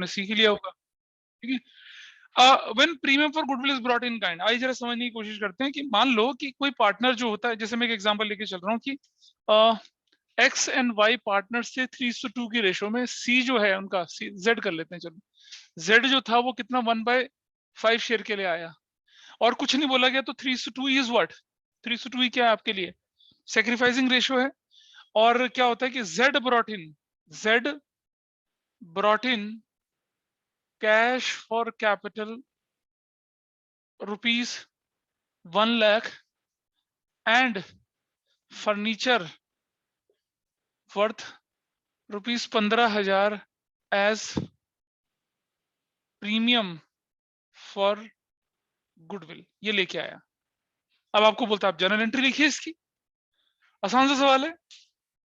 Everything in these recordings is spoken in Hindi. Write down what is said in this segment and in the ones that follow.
आपने सीख ही लिया होगा, ठीक है। When premium for goodwill is brought in kind, आइए जरा समझने की कोशिश करते हैं कि मान लो कि कोई पार्टनर जो होता है, जैसे मैं एक एग्जांपल लेके चल रहा हूँ कि एक्स एंड वाई पार्टनर से 3:2 की रेशो में सी जो है उनका, जेड कर लेते हैं, चलो जेड जो था वो कितना 1/5 शेयर के लिए आया और कुछ नहीं बोला गया, तो 3:2 इज व्हाट, 3:2 क्या है आपके लिए, सेक्रीफाइसिंग रेशो है। और क्या होता है कि Z brought in cash for capital rupees 1 lakh and furniture worth rupees 15,000 as premium for goodwill, ये लेके आया। अब आपको बोलता है आप जर्नल एंट्री लिखिए इसकी, आसान सा सवाल है।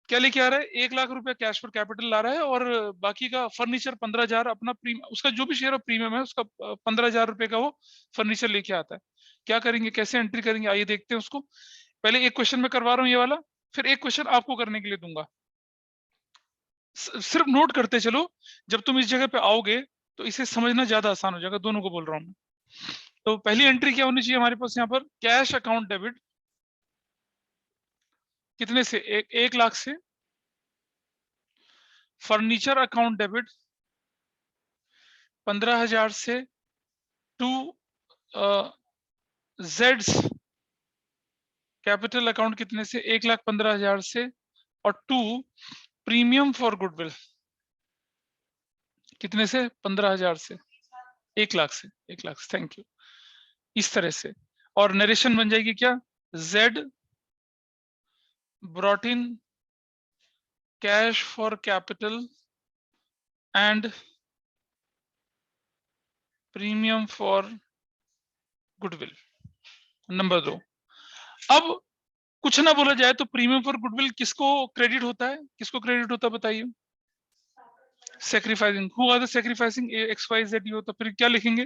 क्या लेके आ रहा है, 1 लाख रुपया कैश फॉर कैपिटल ला रहा है और बाकी का फर्नीचर 15,000 अपना प्रीमियम, उसका जो भी शेयर ऑफ प्रीमियम है उसका 15,000 रुपए का वो फर्नीचर लेके आता है। क्या करेंगे, कैसे एंट्री करेंगे, आइए देखते हैं उसको। पहले एक क्वेश्चन मैं करवा रहा हूँ ये वाला, फिर एक क्वेश्चन आपको करने के लिए दूंगा, सिर्फ नोट करते चलो, जब तुम इस जगह पे आओगे तो इसे समझना ज्यादा आसान हो जाएगा, दोनों को बोल रहा हूँ मैं। तो पहली एंट्री क्या होनी चाहिए हमारे पास यहाँ पर, कैश अकाउंट डेबिट कितने से, 1 लाख से, फर्नीचर अकाउंट डेबिट 15,000 से, टू जेड्स कैपिटल अकाउंट कितने से, 1,15,000 से, और टू प्रीमियम फॉर गुडविल कितने से, 15,000 से, 1 लाख से, 1 लाख से, थैंक यू। इस तरह से, और नरेशन बन जाएगी क्या, Z brought in cash for capital and premium for goodwill. Number 2, अब कुछ ना बोला जाए तो प्रीमियम फॉर गुडविल किसको क्रेडिट होता है, किसको क्रेडिट होता है बताइए, sacrificing, who are the sacrificing, X Y Z, ये होता, फिर क्या लिखेंगे,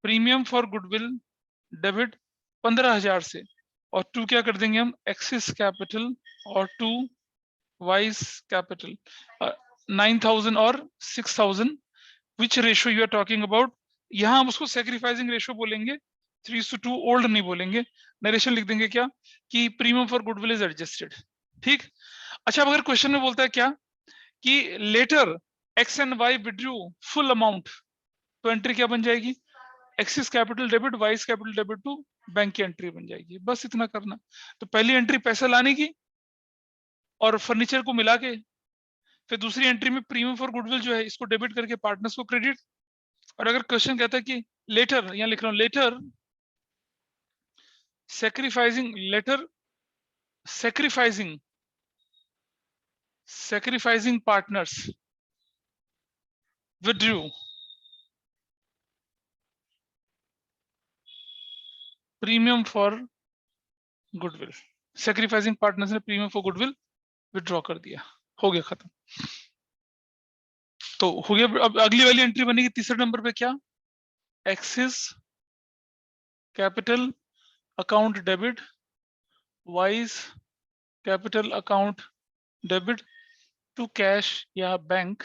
प्रीमियम फॉर गुडविल डेबिट 15,000 से, और टू क्या कर देंगे हम, एक्सिस कैपिटल, और टू वाइस कैपिटल 9,000 और 6,000, which ratio you are talking about, यहाँ हम उसको सेक्रीफाइसिंग रेशो बोलेंगे, 3:2 ओल्ड नहीं बोलेंगे। नरेशन लिख देंगे क्या, कि premium for goodwill is adjusted, ठीक। अच्छा, अब अगर क्वेश्चन में बोलता है क्या कि letter X and Y withdrew full amount, तो एंट्री क्या बन जाएगी, X's capital debit Y's capital debit to bank की एंट्री बन जाएगी, बस इतना करना। तो पहली एंट्री पैसा लाने की और फर्नीचर को मिला के, फिर दूसरी एंट्री में प्रीमियम फॉर गुडविल जो है इसको डेबिट करके पार्टनर्स को क्रेडिट। और अगर क्वेश्चन कहता है कि लेटर, यहाँ लिख रहा हूं letter sacrificing partners withdrew premium for goodwill, sacrificing partners ने प्रीमियम फॉर गुडविल विड्रॉ कर दिया, हो गया खत्म। तो हो गया। अब अगली वाली एंट्री बनेगी तीसरे नंबर पे, क्या, X's capital account debit Y's capital account debit to cash या बैंक,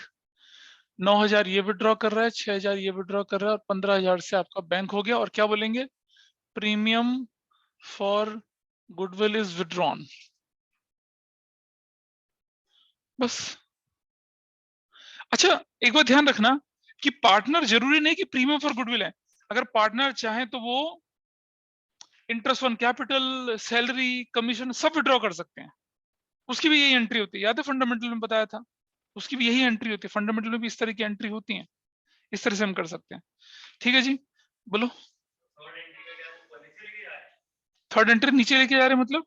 9,000 ये विड्रॉ कर रहा है, 6,000 ये विड्रॉ कर रहा है, और 15,000 से आपका बैंक हो गया। और क्या बोलेंगे, premium for goodwill is withdrawn, बस। अच्छा, एक बात ध्यान रखना कि पार्टनर जरूरी नहीं कि प्रीमियम फॉर गुडविल है, अगर पार्टनर चाहे तो वो interest on capital, salary, commission सब विड्रॉ कर सकते हैं, उसकी भी यही एंट्री होती है, याद है फंडामेंटल में बताया था, उसकी भी यही एंट्री होती है, फंडामेंटल में भी इस तरह की एंट्री होती है, इस तरह से हम कर सकते हैं, ठीक है जी, बोलो। थर्ड एंट्री नीचे लेके जा रहे हैं, मतलब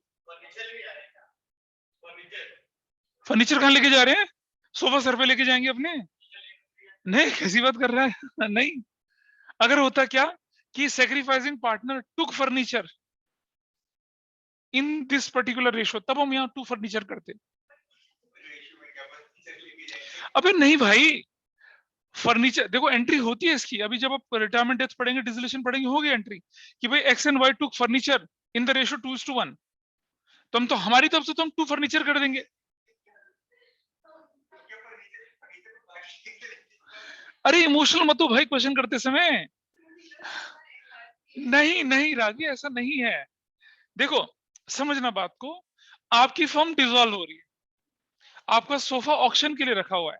फर्नीचर कहाँ लेके जा रहे हैं, सोफा सर पे लेके जाएंगे अपने, नहीं कैसी बात कर रहा है नहीं, अगर होता क्या कि sacrificing partner took furniture in this particular ratio, तब हम यहाँ टू फर्नीचर करते। अबे नहीं भाई, फर्नीचर देखो एंट्री होती है इसकी, अभी जब आप रिटायरमेंट डेथ पढ़ेंगे, डिसोल्यूशन पढ़ेंगे, होगी एंट्री कि भाई X and Y took furniture in the ratio 2:1, तो हम तो हमारी तरफ से तो हम टू फर्नीचर कर देंगे। अरे इमोशनल मत हो भाई क्वेश्चन करते समय। नहीं नहीं रागी, ऐसा नहीं है। देखो समझना बात को, आपकी फर्म डिसॉल्व हो रही है, आपका सोफा ऑक्शन के लिए रखा हुआ है,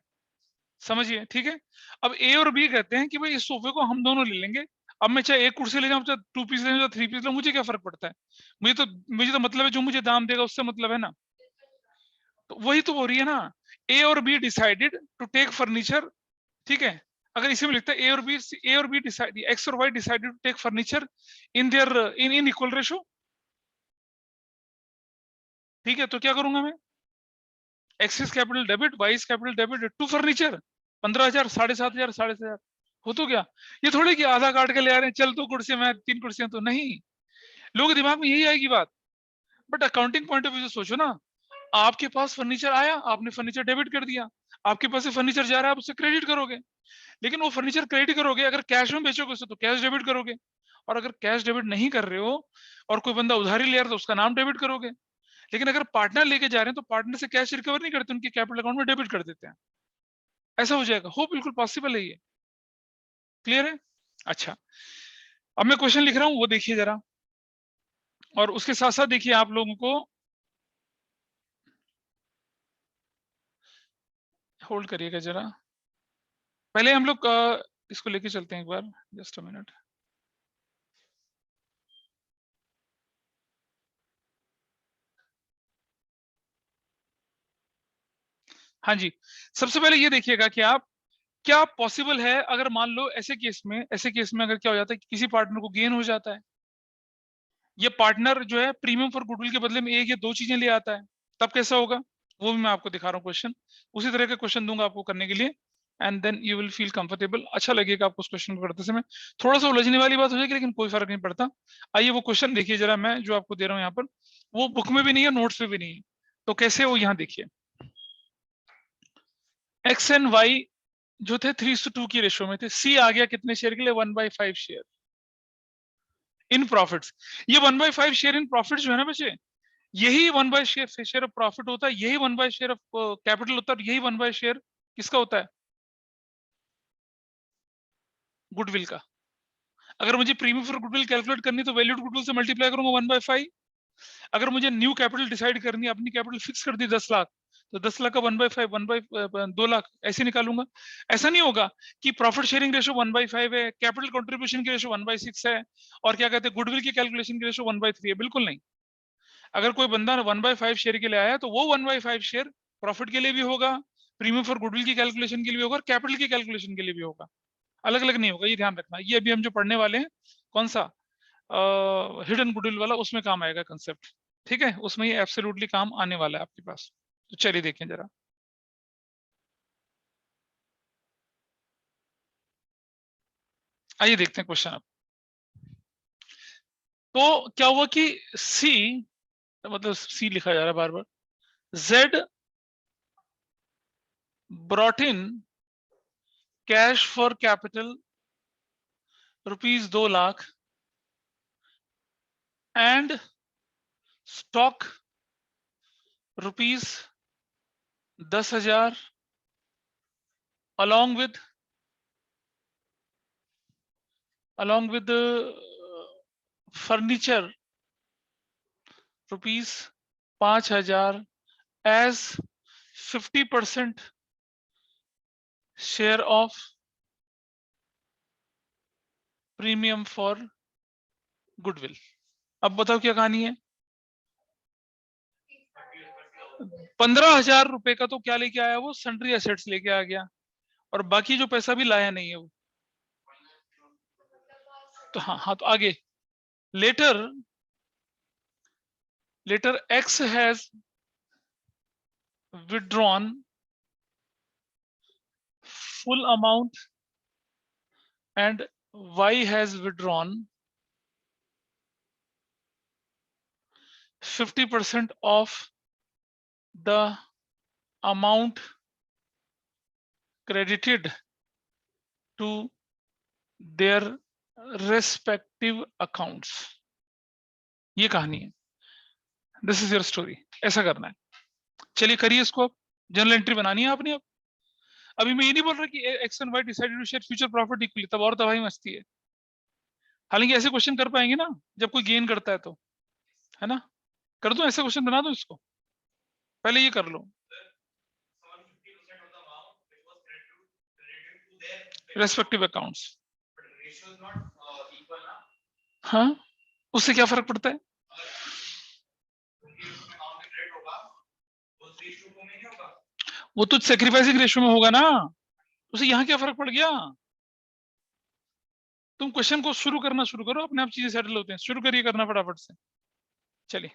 समझिए ठीक है। अब ए और बी कहते हैं कि भाई इस सोफे को हम दोनों ले लेंगे। अब मैं चाहे एक कुर्सी ले जाऊं, चाहे 2 पीस ले जाऊं, चाहे 3 पीस ले जाऊं, मुझे क्या फर्क पड़ता है। मुझे तो मतलब है जो मुझे दाम देगा उससे मतलब है ना। तो वही तो हो रही है ना। ए और B decided to take furniture, ठीक है। अगर इसी में लिखता है ए और बी डिसाइड, एक्स और Y decided to take furniture in their in equal ratio, ठीक है। तो क्या करूंगा मैं, X is capital debit, Y is capital debit to furniture, 15,000, 7,500, 7,500 हो तो क्या। ये थोड़ी कि आधा काट के ले आ रहे हैं, चल तो कुर्सी में 3 कुर्सियां, तो नहीं। लोगों के दिमाग में यही आएगी बात। But accounting point of view से सोचो ना, आपके पास फर्नीचर आया, आपने फर्नीचर डेबिट कर दिया, आपके पास से फर्नीचर जा रहा है, आप उससे क्रेडिट करोगे। लेकिन वो फर्नीचर क्रेडिट करोगे, अगर कैश में बेचोगे उसे तो कैश डेबिट करोगे। और अगर कैश डेबिट नहीं कर रहे हो और कोई बंदा उधारी ले रहा है तो उसका नाम डेबिट करोगे। लेकिन अगर पार्टनर लेके जा रहे हैं तो पार्टनर से कैश रिकवर नहीं करते, उनके कैपिटल अकाउंट में डेबिट कर देते हैं। ऐसा हो जाएगा, हो बिल्कुल पॉसिबल है ये। क्लियर है। अच्छा, अब मैं क्वेश्चन लिख रहा हूं, वो देखिए जरा, और उसके साथ साथ देखिए आप लोगों को, होल्ड करिएगा जरा, पहले हम लोग इसको लेके चलते हैं एक बार, जस्ट अ मिनट। हाँ जी, सबसे पहले ये देखिएगा कि आप, क्या पॉसिबल है अगर मान लो ऐसे केस में अगर क्या हो जाता है कि किसी पार्टनर को गेन हो जाता है, ये पार्टनर जो है प्रीमियम फॉर गुडविल के बदले में एक या दो चीजें ले आता है, तब कैसा होगा, वो भी मैं आपको दिखा रहा हूँ क्वेश्चन। उसी तरह का क्वेश्चन दूंगा आपको करने के लिए, and then you will feel comfortable, अच्छा लगेगा आपको उस क्वेश्चन को करते समय। थोड़ा सा उलझने वाली बात हो जाएगी लेकिन कोई फर्क नहीं पड़ता। आइए वो क्वेश्चन देखिए जरा, मैं जो आपको दे रहा हूँ यहाँ पर, वो बुक में भी नहीं है, नोट्स में भी नहीं है। तो कैसे वो यहाँ देखिए, एक्स एंड वाई जो थे 3:2 की रेशो में थे, सी आ गया कितने शेयर के लिए, 1/5 शेयर इन प्रॉफिट्स। ये 1/5 शेयर इन प्रॉफिट्स जो है ना बच्चे, यही 1 बाय शेयर ऑफ प्रॉफिट होता है, यही 1 बाय शेयर ऑफ कैपिटल होता है, और यही 1 बाय शेयर किसका होता है, गुडविल का। अगर मुझे प्रीमियम फॉर गुडविल कैलकुलेट करनी तो वैल्यूड गुडविल से मल्टीप्लाई करूंगा 1/5। अगर मुझे न्यू कैपिटल डिसाइड करनी है, अपनी कैपिटल फिक्स कर दी 10 लाख, तो 10 लाख का 1/5, 2 लाख ऐसे निकालूंगा। ऐसा नहीं होगा कि प्रॉफिट शेयरिंग रेशो 1/5 है, कैपिटल कंट्रीब्यूशन की रेशो 1/6 है, और क्या कहते हैं गुडविल की कैलकुलेशन की रेशो 1/3 है, बिल्कुल नहीं। अगर कोई बंदा 1/5 शेयर के लिए आया तो वो 1/5 शेयर प्रॉफिट के लिए भी होगा, प्रीमियम फॉर गुडविल की कैलकुलेशन के लिए भी होगा, और कैपिटल की कैलकुलेशन के लिए भी होगा। अलग अलग नहीं होगा, ये ध्यान रखना। ये अभी हम जो पढ़ने वाले हैं, कौन सा, हिडन गुडविल वाला, उसमें काम आएगा कंसेप्ट, ठीक है। उसमें ये एब्सोल्युटली काम आने वाला है आपके पास। तो चलिए देखें जरा, आइए देखते हैं क्वेश्चन अब। तो क्या हुआ कि सी, मतलब सी लिखा जा रहा है बार बार, Z brought in cash for capital ₹2 lakh and stock ₹10,000 along with furniture ₹5,000 as 50% share of premium for goodwill. अब बताओ क्या कहानी है। 15,000 रुपए का तो क्या लेके आया वो, सन्ड्री एसेट्स लेके आ गया, और बाकी जो पैसा भी लाया नहीं है वो। तो हाँ हाँ, तो आगे, letter X has withdrawn full amount and y has withdrawn 50% of the amount credited to their respective accounts। ये कहानी है, दिस इज योर स्टोरी। ऐसा करना है, चलिए करिए इसको। अब जनरल एंट्री बनानी है आपने। अब अभी मैं ये नहीं बोल रहा कि X and Y decided to share future profit equally, तब और तबाही मस्ती है। हालांकि ऐसे क्वेश्चन कर पाएंगे ना जब कोई गेन करता है तो, है ना। कर दो ऐसे क्वेश्चन, बना दो इसको, पहले ये कर लो। रेस्पेक्टिव अकाउंट्स, हाँ उससे क्या फर्क पड़ता है? वो तो सेक्रीफाइसिंग रेशियो में होगा ना, उसे यहाँ क्या फर्क पड़ गया? तुम क्वेश्चन को शुरू करना शुरू करो, अपने आप चीजें सेटल होते हैं। शुरू करिए करना फटाफट से। चलिए,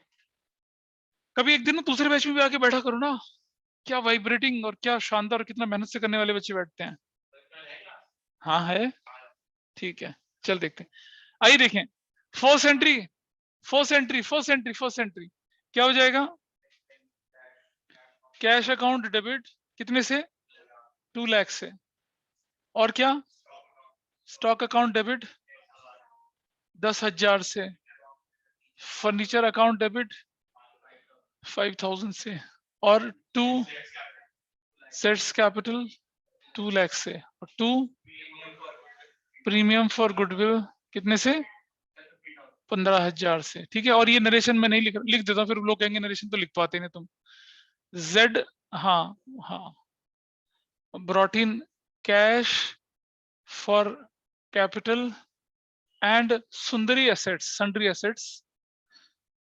कभी एक दिन ना दूसरे बैच में भी आके बैठा करो ना, क्या वाइब्रेटिंग और क्या शानदार, कितना मेहनत से करने वाले बच्चे बैठते हैं। हाँ है, ठीक है, चल देखते हैं। आइए देखें, first entry, first entry, first entry, first entry क्या हो जाएगा? कैश अकाउंट डेबिट कितने से? 2 लाख से। और क्या? स्टॉक अकाउंट डेबिट 10,000 से। फर्नीचर अकाउंट डेबिट 5,000 से। और 2 सेट्स कैपिटल 2 लाख से। और 2 प्रीमियम फॉर गुडविल कितने से? 15,000 से। ठीक है, और ये नरेशन में नहीं लिख देता हूँ, फिर लोग कहेंगे नरेशन तो लिख पाते नहीं तुम। जेड, हाँ हाँ, brought in cash for capital and sundry assets, sundry assets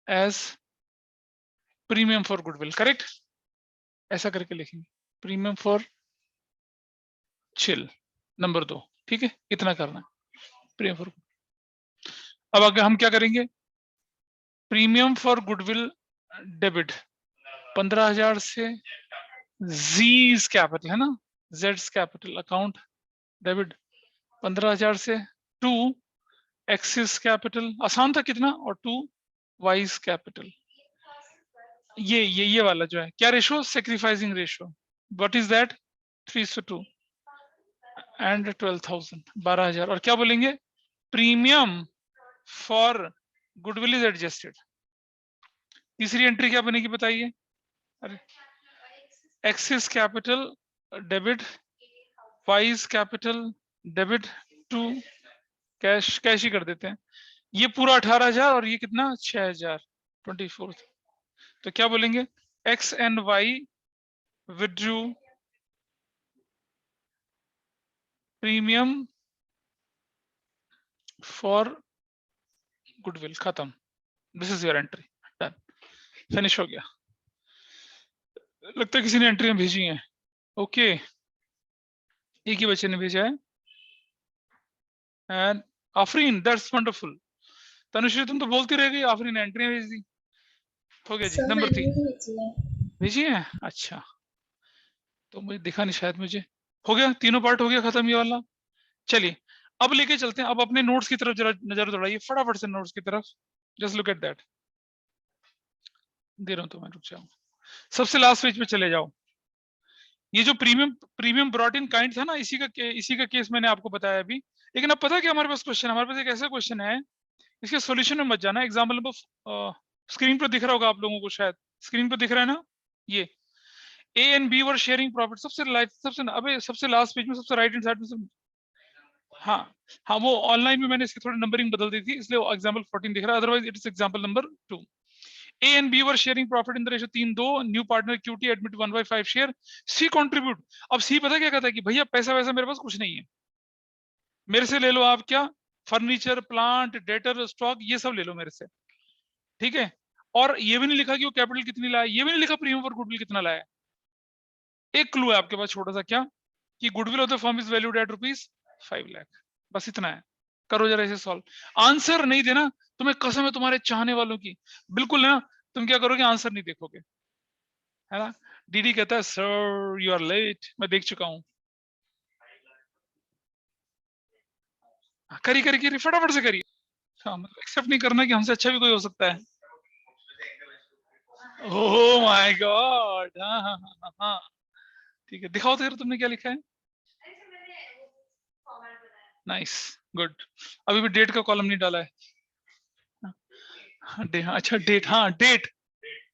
as premium for goodwill, correct? ऐसा करके लिखेंगे, प्रीमियम फॉर चिल, नंबर 2। ठीक है, इतना करना है, प्रीमियम फॉर। अब आगे हम क्या करेंगे? प्रीमियम फॉर गुडविल डेबिट 15,000 से। जीज कैपिटल है ना, जेड्स कैपिटल अकाउंट डेबिट 15,000 से। 2 एक्सिस कैपिटल, आसान था कितना, और 2 वाइज कैपिटल। ये वाला जो है क्या ratio? Sacrificing ratio. What is that? 3:2 and 12,000, 12,000। और क्या बोलेंगे? Premium for goodwill is adjusted. तीसरी एंट्री क्या बनेगी बताइए? अरे, X's capital debit, Y's capital debit, 2 cash, cash ही कर देते हैं। ये पूरा 18,000 और ये कितना? 6,000, 24। तो क्या बोलेंगे? X and Y withdrew premium for goodwill, खत्म। This is your entry, done, finish हो गया। लगता है किसी ने एंट्रियां भेजी हैं। ओके, एक ही बच्चे ने भेजा है। And Afreen, that's wonderful. Tanushree तुम तो बोलती रह गई, आफरीन ने एंट्रियां भेज दी। हो गया जी, नंबर 3 भेजी है। अच्छा, तो मुझे दिखा नहीं शायद मुझे। हो गया, तीनों पार्ट हो गया खत्म ये वाला। चलिए, अब लेके चलते हैं, अब अपने नोट्स की तरफ जरा नजर दौड़ाइए फटाफट से, नोट्स की तरफ। जस्ट लुक एट दैट, दे रहा हूं तो मैं, रुक जाऊं। सबसे लास्ट पेज पे चले जाओ। ये जो प्रीमियम ब्रॉट इन काइंड था ना, इसी का केस मैंने आपको बताया अभी। लेकिन अब पता है कि हमारे पास क्वेश्चन, हमारे पास एक ऐसा क्वेश्चन है, इसके सॉल्यूशन में मत जाना। एग्जाम्पल नंबर स्क्रीन पर दिख रहा होगा आप लोगों को, शायद स्क्रीन पर दिख रहा है ना। ये A and B were sharing profit, सबसे लास्ट पेज में, सबसे राइट हैंड साइड में। हाँ हाँ, वो ऑनलाइन में मैंने इसकी थोड़ी नंबरिंग बदल दी थी, इसलिए एग्जाम्पल 14 दिख रहा है, otherwise it is example number 2। A and B were sharing profit in the ratio 3:2, new partner QT admit 1/5 share, C contribute। अब C पता क्या कहता है कि भैया पैसा वैसा मेरे पास कुछ नहीं है, मेरे से ले लो आप, क्या फर्नीचर, प्लांट, डेटर, स्टॉक, ये सब ले लो मेरे से। ठीक है, और ये भी नहीं लिखा कि वो कैपिटल कितनी लाया, ये भी नहीं लिखा प्रीमियम फॉर गुडविल कितना लाया। एक क्लू है आपके पास छोटा सा, क्या? कि goodwill of the firm is valued at ₹5 lakh, बस इतना है। करो जरा इसे सॉल्व। आंसर नहीं देना, तुम्हें कसम है तुम्हारे चाहने वालों की, बिल्कुल ना। तुम क्या करोगे? आंसर नहीं देखोगे, है ना। डीडी कहता है सर यू आर लेट, मैं देख चुका हूं। करिए करिए करिए, फटाफट से करिए। हाँ, मतलब एक्सेप्ट नहीं करना कि हमसे अच्छा भी कोई हो सकता है। ओह माय गॉड, हाँ हाँ हाँ हाँ हाँ। ठीक है, दिखाओ तो यार तुमने क्या लिखा है। Nice, good. अभी भी डेट का कॉलम नहीं डाला है। हाँ, अच्छा डेट, हाँ डेट,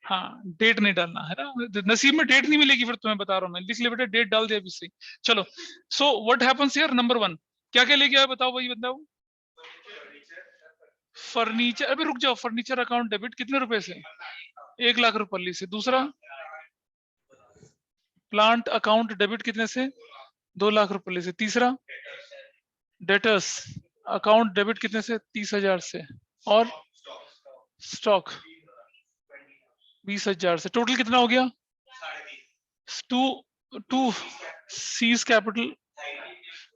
हाँ, डेट नहीं डालना है ना, नसीब में डेट नहीं मिलेगी फिर, तुम्हें बता रहा हूँ मैं, लिख ले बेटा, डेट डाल दे अभी से। चलो, so what happens here, number 1 क्या क्या लेके आया बताओ भाई, बताओ। फर्नीचर, अभी रुक जाओ, फर्नीचर अकाउंट डेबिट कितने रुपए से, 1 लाख रुपये से। दूसरा, प्लांट अकाउंट डेबिट कितने से, 2 लाख रुपये से। तीसरा, डेटर्स अकाउंट डेबिट कितने से, 30,000 से। और स्टॉक 20,000 से। टोटल कितना हो गया, टू टू सीज कैपिटल,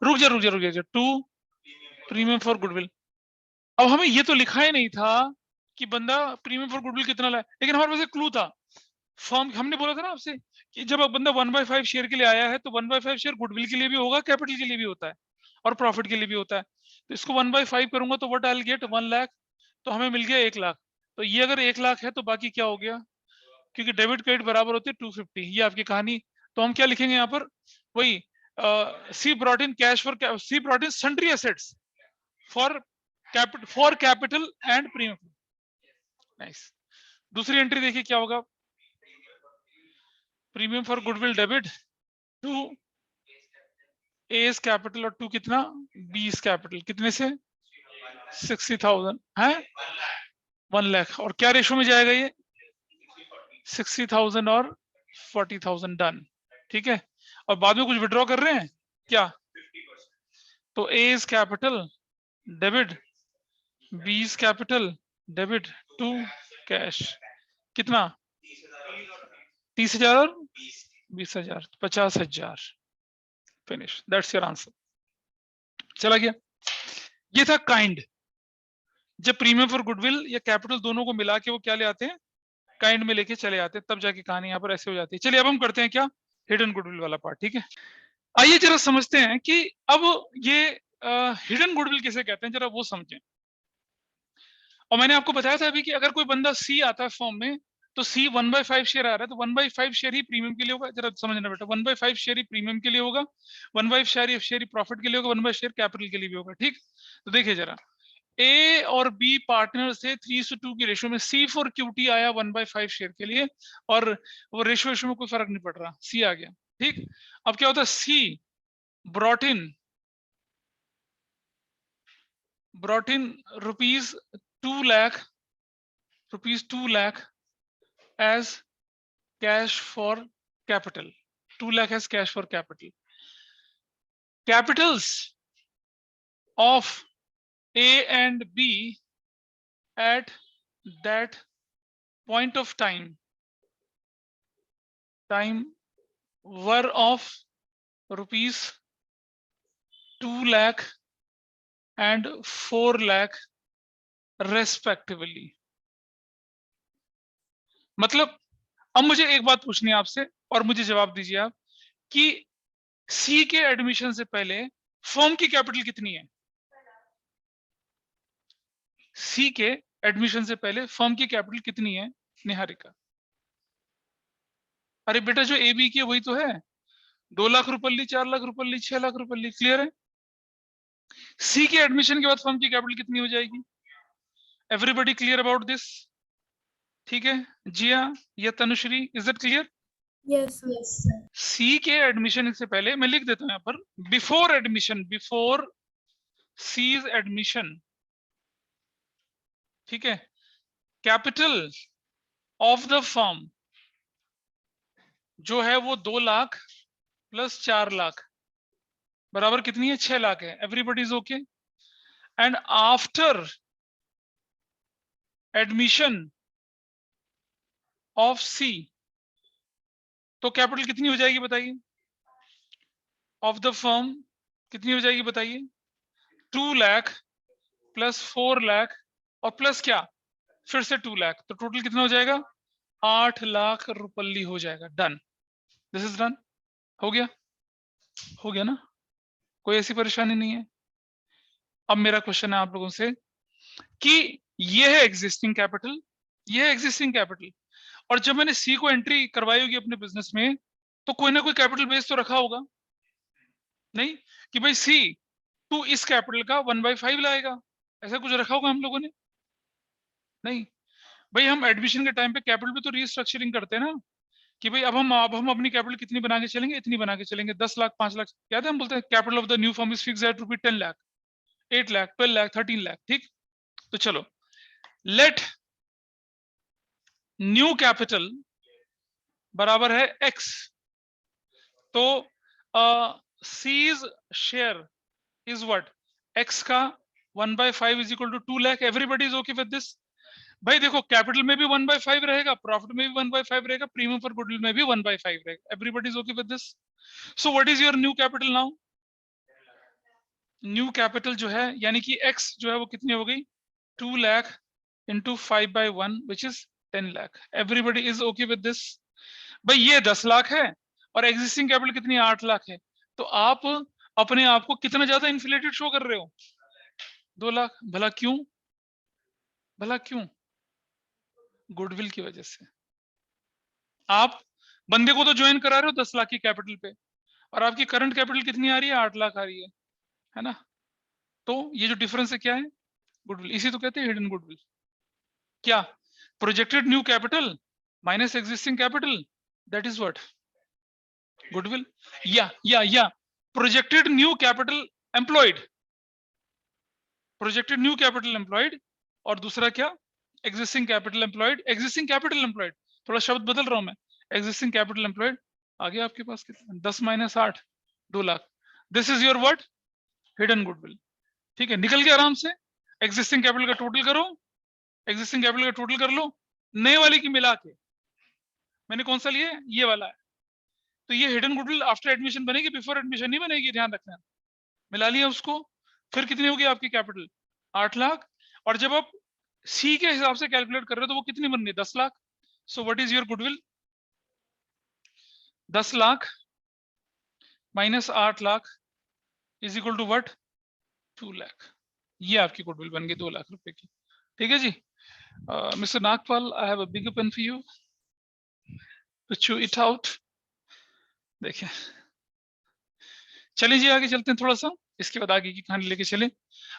रुक जा, 2 प्रीमियम फॉर गुडविल। अब हमें ये तो लिखा ही नहीं था कि बंदा प्रीमियम फॉर गुडविल कितना लाए, लेकिन हमारे पास एक क्लू था। फॉर्म हमने बोला था ना आपसे कि जब बंदा 1/5 शेयर के लिए आया है तो 1/5 शेयर गुडविल के लिए भी होगा, कैपिटल के लिए भी होता है और प्रॉफिट के लिए भी होता है। तो इसको 1/5 करूंगा तो what I will get 1 lakh, तो हमें मिल गया 1 लाख। तो ये अगर 1 लाख है तो बाकी क्या हो गया, क्योंकि डेबिट क्रेडिट बराबर होते हैं 250, ये आपकी कहानी। तो हम क्या लिखेंगे यहाँ पर, वही C brought in cash for, C brought in sundry assets for capital and premium. Nice. दूसरी एंट्री देखिए क्या होगा, premium for goodwill debit, 2 S capital और 2 कितना, 20 कैपिटल, कितने से, 60,000 है, 1 लाख। और क्या रेशो में जाएगा ये, 60,000 और 40,000, डन। ठीक है, और बाद में कुछ विड्रॉ कर रहे हैं क्या, तो S capital debit, 20 capital debit, 2 cash, कितना, 30,000 और 20,000, 50,000। Finish, that's your answer. चला गया। ये था काइंड। जब प्रीमियम फॉर गुडविल या कैपिटल दोनों को मिला के वो क्या ले आते हैं, काइंड में लेके चले आते हैं, तब जाके कहानी यहाँ पर ऐसे हो जाती है। चलिए अब हम करते हैं क्या, हिडन गुडविल वाला पार्ट। ठीक है, आइए जरा समझते हैं कि अब ये हिडन गुडविल किसे कहते हैं, जरा वो समझें। और मैंने आपको बताया था अभी कि अगर कोई बंदा सी आता है फॉर्म में, तो सी 1/5 शेयर आ रहा है, तो 1/5 शेयर ही प्रीमियम के लिए होगा। जरा समझना बेटा, 1/5 शेयर ही प्रीमियम के लिए होगा, 1/5 शेयर ही प्रॉफिट के लिए होगा, 1/5 शेयर कैपिटल के लिए भी होगा। ठीक, तो देखिए जरा, ए और बी पार्टनर से 3:2 की रेशो में, सी फॉर क्यूटी आया 1/5 शेयर के लिए, और वो रेशो में कोई फर्क नहीं पड़ रहा, सी आ गया। ठीक, अब क्या होता है, C brought in rupees 2 lakh, as cash for capital, 2 lakh as cash for capital. Capitals of A and B at that point of time were of rupees 2 lakh and 4 lakh respectively. मतलब अब मुझे एक बात पूछनी है आपसे और मुझे जवाब दीजिए आप कि सी के एडमिशन से पहले फर्म की कैपिटल कितनी है, सी के एडमिशन से पहले फर्म की कैपिटल कितनी है निहारिका। अरे बेटा जो ए बी की है वही तो है, 2 लाख रुपए ली, 4 लाख रुपए ली, 6 लाख रुपए ली, क्लियर है। सी के एडमिशन के बाद फर्म की कैपिटल कितनी हो जाएगी, एवरीबॉडी क्लियर अबाउट दिस। ठीक है, जिया या Tanushree, is it clear. Yes yes sir. C के एडमिशन से पहले मैं लिख देता हूं यहाँ पर, before admission, before cease admission, ठीक है, कैपिटल ऑफ द फर्म जो है वो 2 लाख प्लस 4 लाख बराबर कितनी है, 6 लाख है। Everybody is okay. And after admission of C, तो कैपिटल कितनी हो जाएगी बताइए, ऑफ द फर्म कितनी हो जाएगी बताइए, 2 लाख प्लस 4 लाख और प्लस क्या, फिर से 2 लाख, तो टोटल कितना हो जाएगा, 8 लाख रुपये हो जाएगा। Done, this is done. हो गया, हो गया ना, कोई ऐसी परेशानी नहीं है। अब मेरा क्वेश्चन है आप लोगों से कि ये है एग्जिस्टिंग कैपिटल, ये है एग्जिस्टिंग कैपिटल, और जब मैंने सी को एंट्री करवाई होगी अपने बिजनेस में, तो कोई ना कोई कैपिटल बेस तो रखा होगा, नहीं कि भाई सी तू इस कैपिटल का 1/5 लाएगा, ऐसा कुछ रखा होगा हम लोगों ने, नहीं। भाई हम एडमिशन के टाइम पे कैपिटल पे तो रीस्ट्रक्चरिंग करते हैं ना, कि भाई अब हम अपनी कैपिटल कितनी बना के चलेंगे, इतनी बना के चलेंगे, 10 लाख 5 लाख, याद है हम बोलते हैं capital of the new firm is fixed at rupee 10 lakh, 8 lakh, 12 lakh, 13 lakh, ठीक। तो चलो, लेट न्यू कैपिटल बराबर है x, तो C's share is what, x का 1/5 is equal to 2 lakh. Everybody is okay with this? भाई देखो, कैपिटल में भी 1/5 रहेगा, प्रॉफिट में भी 1/5 रहेगा, प्रीमियम फॉर गुडविल में भी 1/5 रहेगा। Everybody is okay with this? So what is your new capital now? New capital जो है, यानी कि x जो है वो कितनी हो गई, 2 lakh into 5/1 which is 10 lakh. Everybody is okay with this? भाई ये 10 लाख है और एग्जिस्टिंग कैपिटल कितनी, 8 लाख है, तो आप अपने आप को कितना ज्यादा इन्फ्लेटेड शो कर रहे हो, 2 लाख। भला क्यों, भला क्यों? गुडविल की वजह से। आप बंदे को तो ज्वाइन करा रहे हो 10 लाख की कैपिटल पे, और आपकी करंट कैपिटल कितनी आ रही है, 8 लाख आ रही है ना? तो ये जो डिफरेंस है क्या है, गुडविल। इसी तो कहते हैं हिडन गुडविल। क्या? Projected new capital minus existing capital, that is what, goodwill. या projected new capital employed, projected new capital employed, और दूसरा क्या, existing capital employed. Existing capital employed, थोड़ा शब्द बदल रहा हूं मैं, एग्जिस्टिंग कैपिटल एम्प्लॉयड। आगे आपके पास कितना, 10 minus 8, 2 lakh. This is your what, hidden goodwill. ठीक है, निकल गया आराम से। एग्जिस्टिंग कैपिटल का टोटल करो, एग्जिस्टिंग कैपिटल का टोटल कर लो, नए वाले की मिला के। मैंने कौन सा लिया, ये वाला है। तो ये हिडन गुडविल आफ्टर एडमिशन बनेगी, बिफोर एडमिशन नहीं बनेगी, ध्यान रखना। मिला लिया उसको, फिर कितनी होगी आपकी कैपिटल, 8 लाख। और जब आप सी के हिसाब से कैलकुलेट कर रहे हो तो वो कितनी बन रही है, 10 lakh. So what is your goodwill, 10 lakh minus 8 lakh is equal to what, 2 lakh. ये आपकी गुडविल बन गई 2 लाख रुपए की। ठीक है जी। Mister Nagpal, I have a big pen for you to chew it out। देखिए, चलिए जी आगे चलते हैं थोड़ा सा, इसके बाद आगे की कहानी लेके चले।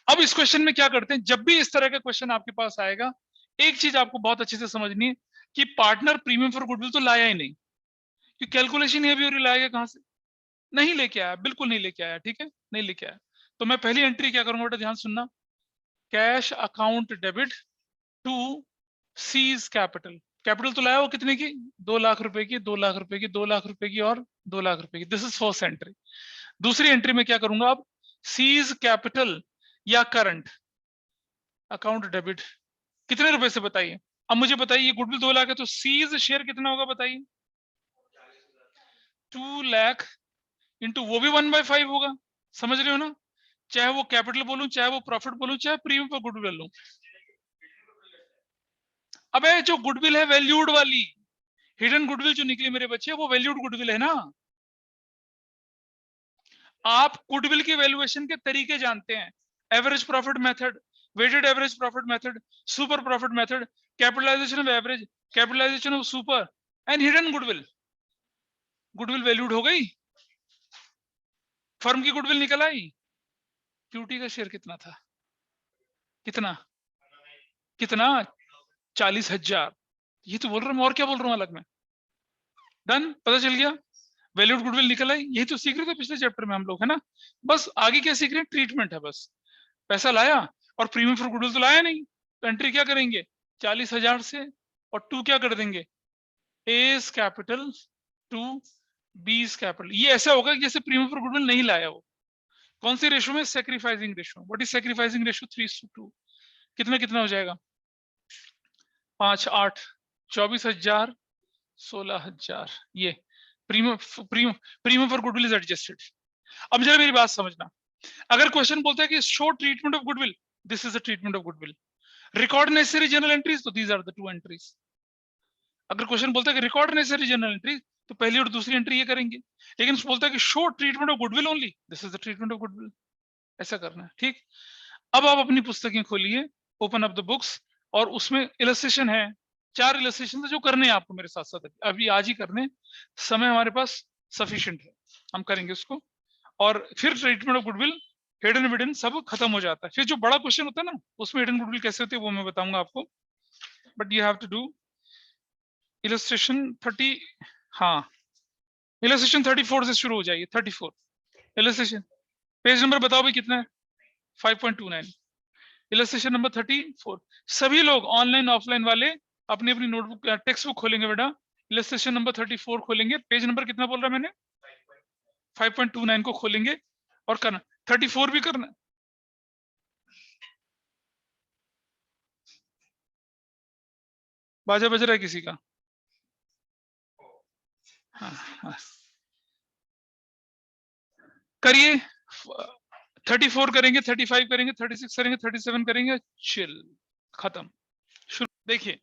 अब इस क्वेश्चन में क्या करते हैं, जब भी इस तरह का क्वेश्चन आपके पास आएगा, एक चीज आपको बहुत अच्छे से समझनी है कि पार्टनर प्रीमियम फॉर गुडविल तो लाया ही नहीं, कि कैलकुलेशन ये भी लाएगा कहां से, नहीं लेके आया, बिल्कुल नहीं लेके आया। ठीक है, नहीं लेके आया। तो मैं पहली एंट्री क्या करूंगा बेटा, ध्यान सुनना, cash account debit to C's capital. Capital तो लाया वो कितने की, 2 लाख रुपए की, 2 लाख रुपए की, 2 लाख रुपए की और 2 लाख रुपए की। This is first entry. दूसरी एंट्री में क्या करूंगा, अब सीज कैपिटल या करंट अकाउंट डेबिट कितने रुपए से बताइए। अब मुझे बताइए, ये गुडविल 2 लाख है, तो सीज शेयर कितना होगा बताइए, 2 लाख इंटू वो भी 1/5 होगा। समझ रहे हो ना, चाहे वो कैपिटल बोलूं, चाहे वो प्रॉफिट बोलूं, चाहे प्रीमियम पर गुडविल लूं। अब जो गुडविल है वैल्यूड वाली, हिडन गुडविल जो निकली मेरे बच्चे, वो वैल्यूड गुडविल है ना। आप गुडविल की वैल्यूएशन के तरीके जानते हैं, average profit method, weighted average profit method, super profit method, capitalisation of average, capitalisation of super and hidden goodwill. Goodwill valued हो गई, फर्म की गुडविल निकल आई। क्यूटी का शेयर कितना था, कितना कितना, 40,000। ये तो बोल रहा हूं, और क्या बोल रहा हूं अलग में। डन, पता चल गया, वैल्यूड गुडविल निकल आई। यही तो सीख रहे थे पिछले चैप्टर में हम लोग, है ना। बस आगे क्या सीख रहे हैं, ट्रीटमेंट है बस। पैसा लाया और प्रीमियम फॉर गुडविल तो लाया नहीं, तो एंट्री क्या करेंगे, 40,000 से, और 2 क्या कर देंगे, S capital to B's capital. ये ऐसा होगा कि जैसे प्रीमियम फॉर गुडविल नहीं लाया वो। कौन सी रेशो में, sacrificing ratio. What is sacrificing ratio, 3:2। कितना कितना हो जाएगा, 5 8, 24,000, 16,000। ये premium premium for goodwill is adjusted. अब जरा मेरी बात समझना, अगर क्वेश्चन बोलता है कि show treatment of goodwill, this is the treatment of goodwill. Record necessary general entries, तो दीज आर द 2 एंट्रीज। अगर क्वेश्चन बोलता है कि रिकॉर्ड नेसेसरी जनरल एंट्रीज, तो पहली और दूसरी एंट्री ये करेंगे। लेकिन बोलता है कि show treatment of goodwill only, this is the treatment of goodwill. ऐसा करना है, ठीक। अब आप अपनी पुस्तकें खोलिए, ओपन अप द बुक्स, और उसमें इलस्ट्रेशन है, 4 इलस्ट्रेशन जो करने हैं आपको मेरे साथ साथ, अभी आज ही करने, समय हमारे पास सफिशिएंट है, हम करेंगे उसको। और फिर ट्रीटमेंट ऑफ गुडविल, हिडन विडन सब खत्म हो जाता है। फिर जो बड़ा क्वेश्चन होता है ना, उसमें हिडन गुडविल कैसे होती है वो मैं बताऊंगा आपको। but you have to do illustration 30. हाँ, illustration 34 से शुरू हो जाइए। 34 illustration, पेज नंबर बताओ भाई कितना है? 5.29। illustration number 34। सभी लोग ऑनलाइन ऑफलाइन वाले अपनी अपनी नोटबुक टेक्स्ट बुक खोलेंगे बेटा, illustration नंबर 34 खोलेंगे। पेज नंबर कितना बोल रहा मैंने? 5.29 को खोलेंगे और करना। 34 भी करना। बाजा बज रहा है किसी का? हाँ, हाँ। करिए। 34 करेंगे, 35 करेंगे, 36 करेंगे, 37 करेंगे, चिल, खत्म। शुरू। देखिए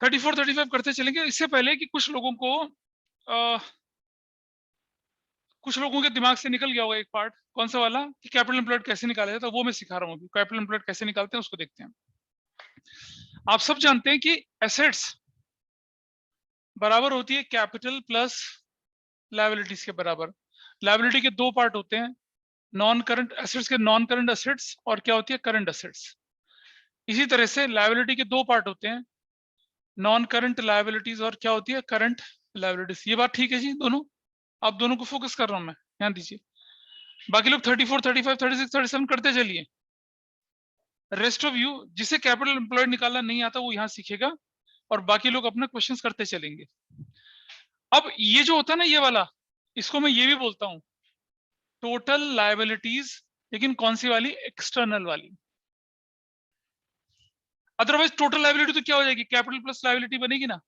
34 35 करते चलेंगे। इससे पहले कि कुछ लोगों के दिमाग से निकल गया होगा एक पार्ट, कौन सा वाला, कि कैपिटल एम्प्लॉयड कैसे निकाला जाता है, वो मैं सिखा रहा हूँ अभी। कैपिटल एम्प्लॉयड कैसे निकालते हैं उसको देखते हैं। आप सब जानते हैं कि एसेट्स बराबर होती है कैपिटल प्लस लायबिलिटीज के बराबर। लायबिलिटी के दो पार्ट होते हैं, नॉन करंट एसेट्स के नॉन करंट एसेट्स, और क्या होती है करंट एसेट्स। इसी तरह से लायबिलिटी के दो पार्ट होते हैं, नॉन करंट लायबिलिटीज और क्या होती है करंट लायबिलिटीज। ये बात ठीक है जी दोनों? आप दोनों को फोकस कर रहा हूं मैं, ध्यान दीजिए। बाकी लोग 34 35 36 37 करते चलिए। रेस्ट ऑफ यू जिसे कैपिटल एम्प्लॉयड निकालना नहीं आता वो यहाँ सीखेगा, और बाकी लोग अपना क्वेश्चंस करते चलेंगे। अब ये जो होता है ना ये वाला, इसको मैं ये भी बोलता हूं टोटल लायबिलिटीज, लेकिन कौन सी वाली? एक्सटर्नल वाली। अदरवाइज टोटल लायबिलिटी तो क्या हो जाएगी? कैपिटल प्लस लायबिलिटी बनेगी ना।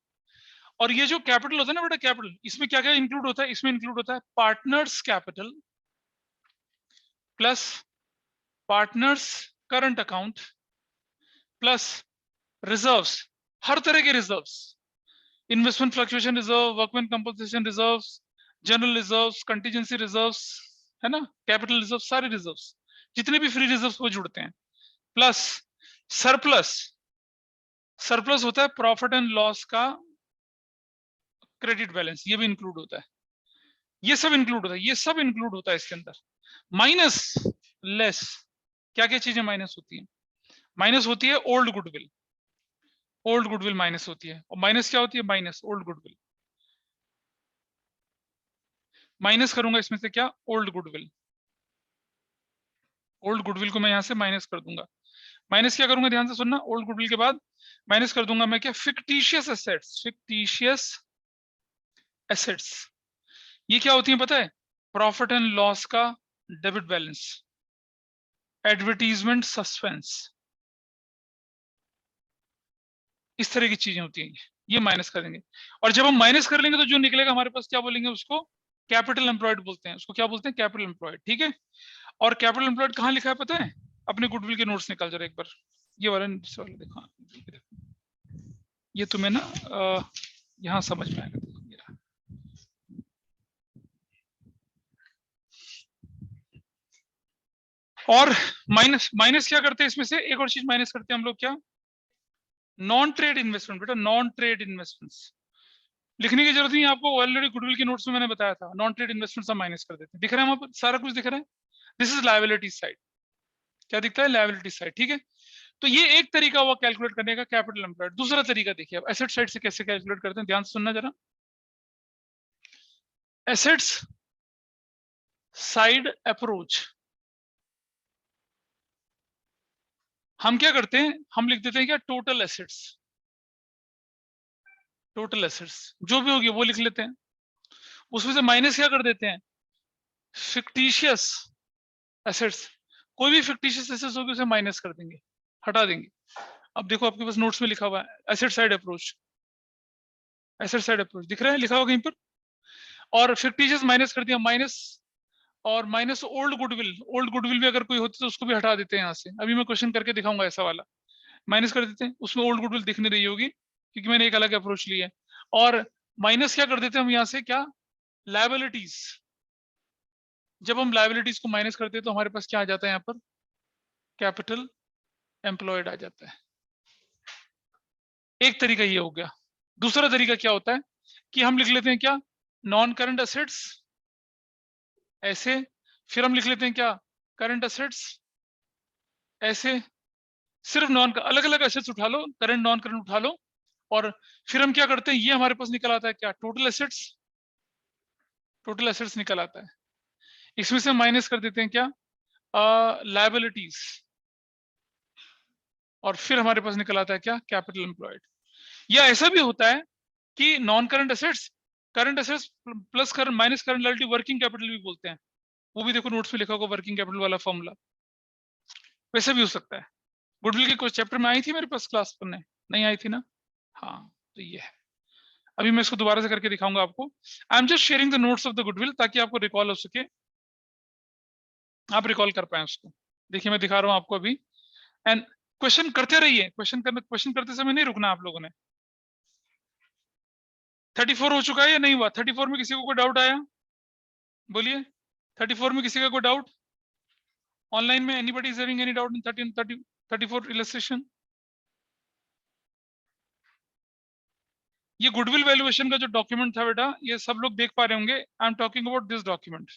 और ये जो कैपिटल होता है ना बेटा, कैपिटल, इसमें क्या क्या इंक्लूड होता है? इसमें इंक्लूड होता है partners capital plus partners current account plus reserves, हर तरह के reserves, investment fluctuation reserve, workman compensation reserves, general reserves, contingency reserves, है ना, कैपिटल रिजर्व, सारे रिजर्व्स, जितने भी फ्री रिजर्व्स वो जुड़ते हैं, प्लस सरप्लस। सरप्लस होता है प्रॉफिट एंड लॉस का क्रेडिट बैलेंस, ये भी इंक्लूड होता है। ये सब इंक्लूड होता है, ये सब इंक्लूड होता है इसके अंदर। माइनस लेस, क्या क्या चीजें माइनस होती हैं? माइनस होती है old goodwill, old goodwill minus होती है। और माइनस क्या होती है? Minus old goodwill. माइनस करूंगा इसमें से क्या? Old goodwill. ओल्ड गुडविल को मैं यहां से माइनस कर दूंगा। माइनस क्या करूंगा? ध्यान से सुनना। ओल्ड गुडविल के बाद माइनस कर दूंगा मैं क्या? Fictitious assets. फिक्टिशियस एसेट्स ये क्या होती है पता है? प्रॉफिट एंड लॉस का डेबिट बैलेंस, एडवर्टीजमेंट सस्पेंस, इस तरह की चीजें होती हैं। ये माइनस कर देंगे, और जब हम माइनस कर लेंगे तो जो निकलेगा हमारे पास क्या बोलेंगे उसको? कैपिटल एम्प्लॉयड बोलते हैं उसको। क्या बोलते हैं? Capital employed. ठीक है। और कैपिटल एम्प्लॉयड कहाँ लिखा है पता है? अपने गुडविल के नोट्स निकाल जरा एक बार, ये वाला देखो। ये तुम्हें ना यहाँ समझ में आएगा। और माइनस, माइनस क्या करते हैं इसमें से? एक और चीज माइनस करते हैं हम लोग, क्या? Non trade investment. बेटा नॉन ट्रेड इन्वेस्टमेंट्स लिखने की जरूरत नहीं है आपको, ऑलरेडी गुडविल के नोट्स में मैंने बताया था। नॉन ट्रेड इन्वेस्टमेंट्स हम माइनस कर देते हैं। दिख रहा है वहां पर सारा कुछ दिख रहा है। This is liability side. क्या दिखता है? Liability side. ठीक है। तो ये एक तरीका हुआ कैलकुलेट करने का कैपिटल एम्प्लॉयड। दूसरा तरीका देखिए अब एसेट साइड से कैसे कैलकुलेट करते हैं, ध्यान से सुनना जरा। एसेट्स साइड अप्रोच, हम क्या करते हैं? हम लिख देते हैं क्या? Total assets. टोटल एसेट्स जो भी होगी वो लिख लेते हैं, उसमें से माइनस क्या कर देते हैं? Fictitious assets. कोई भी फिक्टिशियस एसेट्स होगी उसे माइनस कर देंगे, हटा देंगे। अब देखो आपके पास नोट्स में लिखा हुआ है asset side approach. Asset side approach दिख रहा है लिखा हुआ कहीं पर। और फिक्टिशियस माइनस कर दिया, माइनस, और minus old goodwill. Old goodwill भी अगर कोई होती तो उसको भी हटा देते हैं यहाँ से। अभी मैं क्वेश्चन करके दिखाऊंगा ऐसा वाला। माइनस कर देते हैं, उसमें ओल्ड गुडविल दिख नहीं रही होगी क्योंकि मैंने एक अलग अप्रोच लिया है। और माइनस क्या कर देते हैं हम यहाँ से? क्या? लायबिलिटीज। जब हम लायबिलिटीज को माइनस करते हैं तो हमारे पास क्या आ जाता है यहाँ पर? कैपिटल एम्प्लॉयड आ जाता है। एक तरीका ये हो गया। दूसरा तरीका क्या होता है कि हम लिख लेते हैं क्या? नॉन करंट एसेट्स ऐसे, फिर हम लिख लेते हैं क्या? करंट एसेट्स ऐसे, सिर्फ नॉन का अलग अलग एसेट्स उठा लो, करंट नॉन करंट उठा लो, और फिर हम क्या करते हैं, ये हमारे पास निकल आता है क्या, टोटल एसेट्स, टोटल एसेट्स निकल आता है। इसमें से माइनस कर देते हैं क्या, लायबिलिटीज, और फिर हमारे पास निकल आता है क्या, कैपिटल एम्प्लॉयड। या ऐसा भी होता है कि non current assets plus current minus current liability working capital भी बोलते हैं, वो भी देखो नोट्स में लिखा होगा वर्किंग कैपिटल वाला फॉर्मूला, वैसे भी हो सकता है। गुडविल के कुछ चैप्टर में आई थी मेरे पास क्लास पढ़ने, नहीं आई थी ना, हाँ तो ये है। अभी मैं इसको दोबारा से करके दिखाऊंगा आपको। I am just sharing the notes of the goodwill ताकि आपको रिकॉल हो सके, आप रिकॉल कर पाए उसको। देखिए मैं दिखा रहा हूँ आपको अभी, एंड क्वेश्चन करते रहिए, क्वेश्चन करते समय नहीं रुकना आप लोगों ने। 34 हो चुका है या नहीं हुआ, 34 में किसी को कोई डाउट आया, बोलिए। 34 में किसी का कोई डाउट ऑनलाइन में, anybody is having any doubt in 34 illustration? ये गुडविल वैल्यूएशन का जो डॉक्यूमेंट था बेटा, ये सब लोग देख पा रहे होंगे। I am talking about this document,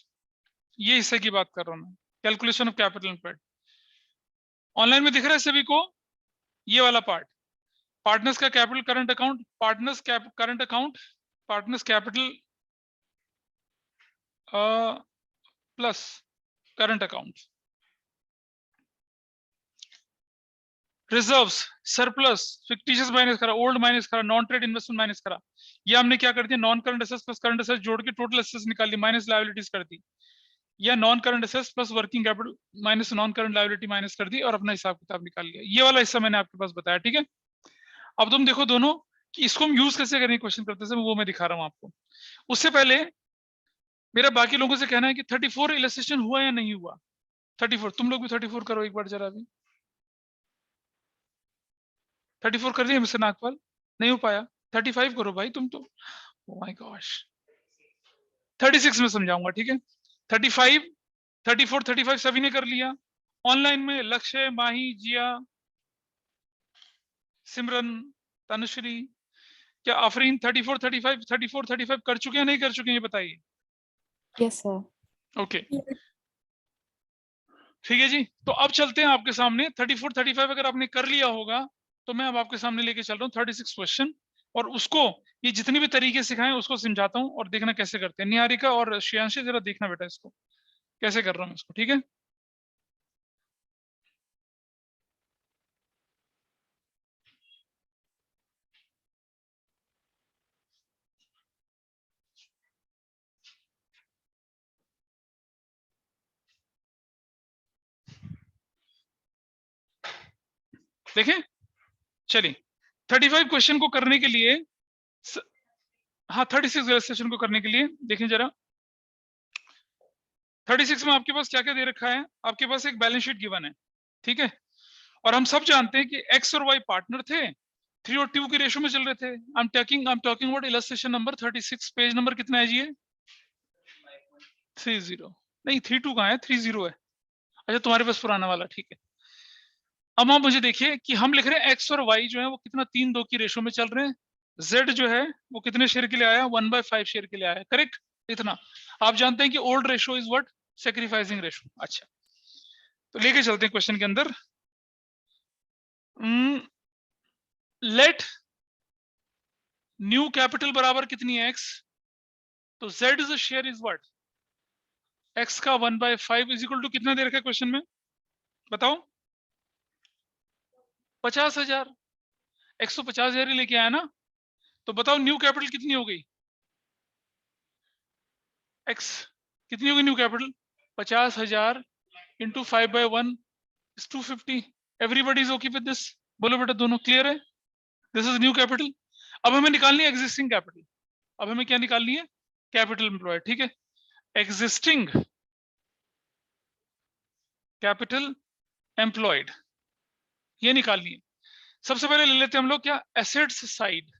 ये हिस्से की बात कर रहा हूं मैं, calculation of capital employed. Online में दिख रहा है सभी को ये वाला पार्ट, पार्टनर्स का capital current account, current account, partners capital plus current account, reserves, surplus, fictitious minus करा, ओल्ड माइनस करा, नॉन ट्रेड इन्वेस्टमेंट माइनस करा। ये हमने क्या कर दिया, non current assets plus current assets जोड़ के टोटल एसेट्स निकाल दी, माइनस लायबिलिटीज कर दी, या non current assets plus working capital minus non current liability minus कर दी, और अपना हिसाब किताब निकाल लिया। ये वाला हिस्सा मैंने आपके पास बताया, ठीक है। अब तुम देखो दोनों कि इसको हम यूज कैसे करेंगे क्वेश्चन करते समय, वो मैं दिखा रहा हूँ आपको। उससे पहले मेरा बाकी लोगों से कहना है कि 34 इलस्ट्रेशन हुआ या नहीं हुआ। 34 तुम लोग भी 34 करो एक बार जरा भी। 34 कर दिया मिस्टर नागपाल, नहीं हो पाया। 35 करो भाई तुम तो, ओह माय गॉश। 36 में समझाऊंगा, ठीक है। 35, 34, 35 सभी ने कर लिया। ऑनलाइन में लक्ष्य, माही, जिया, सिमरन, तनुश्री, क्या आफरीन 34, 35, 34, 35 कर चुके हैं नहीं कर चुके हैं, ये बताइए। Yes sir. ओके ठीक है जी। तो अब चलते हैं आपके सामने 34, 35 अगर आपने कर लिया होगा तो मैं अब आपके सामने लेके चल रहा हूँ 36 क्वेश्चन, और उसको ये जितने भी तरीके सिखाएं उसको समझाता हूँ, और देखना कैसे करते हैं। निहारिका और श्रेयांशी जरा देखना बेटा इसको कैसे कर रहा हूँ इसको, ठीक है। देखें, चलिए 35 क्वेश्चन को करने के लिए हाँ 36 रजिस्ट्रेशन को करने के लिए देखें जरा। 36 में आपके पास क्या क्या दे रखा है, आपके पास एक बैलेंस शीट गिवन है, ठीक है। और हम सब जानते हैं कि एक्स और वाई पार्टनर थे, 3 और 2 की रेशो में चल रहे थे। I am talking about illustration number 36, page number कितना है जी ये? 30 नहीं, 32 कहाँ है, 30 है। अच्छा तुम्हारे पास पुराना वाला, ठीक है। अब आप मुझे देखिए कि हम लिख रहे हैं एक्स और वाई जो है वो कितना 3-2 की रेशो में चल रहे हैं। जेड जो है वो कितने शेयर के लिए आया, 1/5 शेयर के लिए आया, करेक्ट। इतना आप जानते हैं कि old ratio is what, sacrificing ratio. अच्छा तो लेके चलते हैं क्वेश्चन के अंदर। लेट न्यू कैपिटल बराबर कितनी है, एक्स, तो Z is share is what, x का 1/5 इज इक्वल टू कितना दे रखा है क्वेश्चन में, बताओ। 50,000, 150,000 ही लेके आया ना, तो बताओ न्यू कैपिटल कितनी हो गई, एक्स कितनी होगी new capital, 50,000 into 5/1 is 250। Everybody is okay with this, बोलो बेटा दोनों क्लियर है, दिस इज न्यू कैपिटल। अब हमें निकालनी है एग्जिस्टिंग कैपिटल, अब हमें क्या निकालनी है, कैपिटल एम्प्लॉयड, ठीक है। एग्जिस्टिंग कैपिटल एम्प्लॉयड ये निकालनी है। सबसे पहले ले लेते हैं हम लोग क्या, एसेट्स साइड।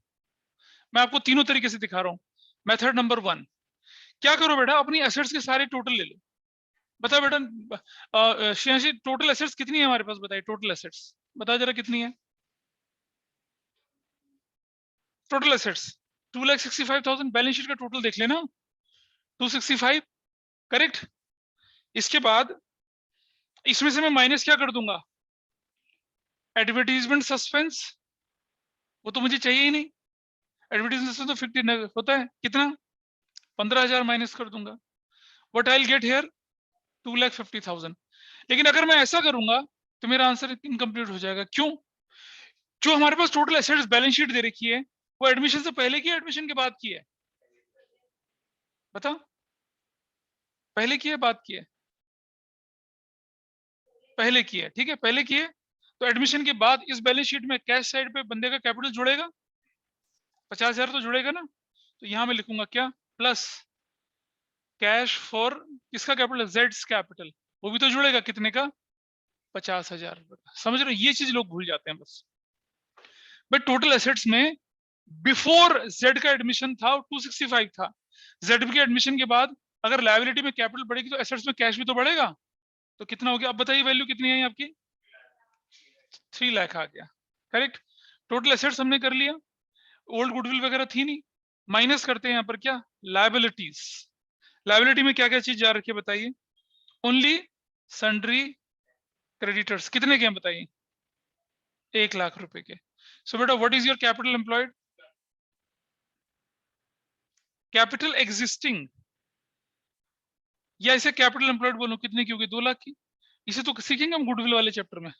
मैं आपको तीनों तरीके से दिखा रहा हूं। मेथड नंबर 1, क्या करो बेटा, अपनी एसेट्स के सारे टोटल ले लो। बता बेटा श्रेयांशी टोटल एसेट्स कितनी है हमारे पास, बताइए टोटल एसेट्स, बता जरा कितनी है टोटल एसेट्स। 2,65,000 बैलेंस शीट का टोटल देख लेना, 265, करेक्ट। इसके बाद इसमें से मैं माइनस क्या कर दूंगा, एडवर्टीजमेंट सस्पेंस वो तो मुझे चाहिए ही नहीं, एडवर्टीजमेंट सस्पेंस तो 50 होता है, कितना 15,000 माइनस कर दूंगा, what I will get here 2,50,000। लेकिन अगर मैं ऐसा करूंगा तो मेरा आंसर इनकम्प्लीट हो जाएगा। क्यों? जो हमारे पास टोटल एसेट्स बैलेंस शीट दे रखी है वो एडमिशन से पहले की है एडमिशन के बाद की है? बता, पहले की है बाद की है? पहले की है, ठीक है, पहले की है। तो एडमिशन के बाद इस बैलेंस शीट में कैश साइड पे बंदे का कैपिटल जुड़ेगा, 50,000 तो जुड़ेगा ना। तो यहां मैं लिखूंगा क्या, प्लस कैश फॉर किसका कैपिटल, जेड्स कैपिटल, वो भी तो जुड़ेगा, कितने का, 50,000 रुपए का। समझ रहे हो, ये चीज लोग भूल जाते हैं बस। बट टोटल एसेट्स में बिफोर जेड का एडमिशन था 265 था, जेड के एडमिशन के बाद अगर लायबिलिटी में कैपिटल बढ़ेगी तो एसेट्स में कैश भी तो बढ़ेगा। तो कितना हो गया, अब बताइए वैल्यू कितनी है आपकी, 3 लाख आ गया। करेक्ट, टोटल एसेट्स हमने कर लिया, ओल्ड गुडविल वगैरह थी नहीं, माइनस करते हैं यहाँ पर क्या, लायबिलिटीज। लायबिलिटी में क्या क्या चीज जा रखी है बताइए, ओनली सन्ड्री क्रेडिटर्स, कितने के हैं बताइए, 1 लाख रुपए के। सो बेटा what is your capital employed, capital existing, या इसे कैपिटल एम्प्लॉयड बोलूं, कितने की होगी, 2 लाख की। इसे तो सीखेंगे हम गुडविल वाले चैप्टर में,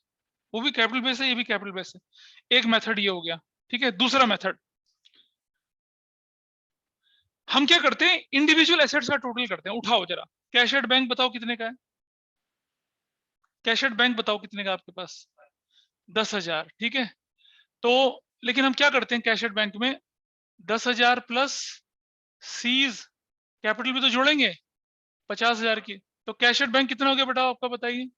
वो भी कैपिटल बेस है, ये भी कैपिटल बेस है। एक मेथड ये हो गया, ठीक है। दूसरा मेथड हम क्या करते हैं, इंडिविजुअल एसेट्स का टोटल करते हैं। उठाओ जरा, कैश एट बैंक बताओ कितने का है, कैश एट बैंक बताओ कितने का आपके पास, 10,000, ठीक है। तो लेकिन हम क्या करते हैं कैश एट बैंक में, 10,000 प्लस सीज कैपिटल भी तो जोड़ेंगे 50,000 की। तो कैश एट बैंक कितना हो गया बेटा आपका बताइए।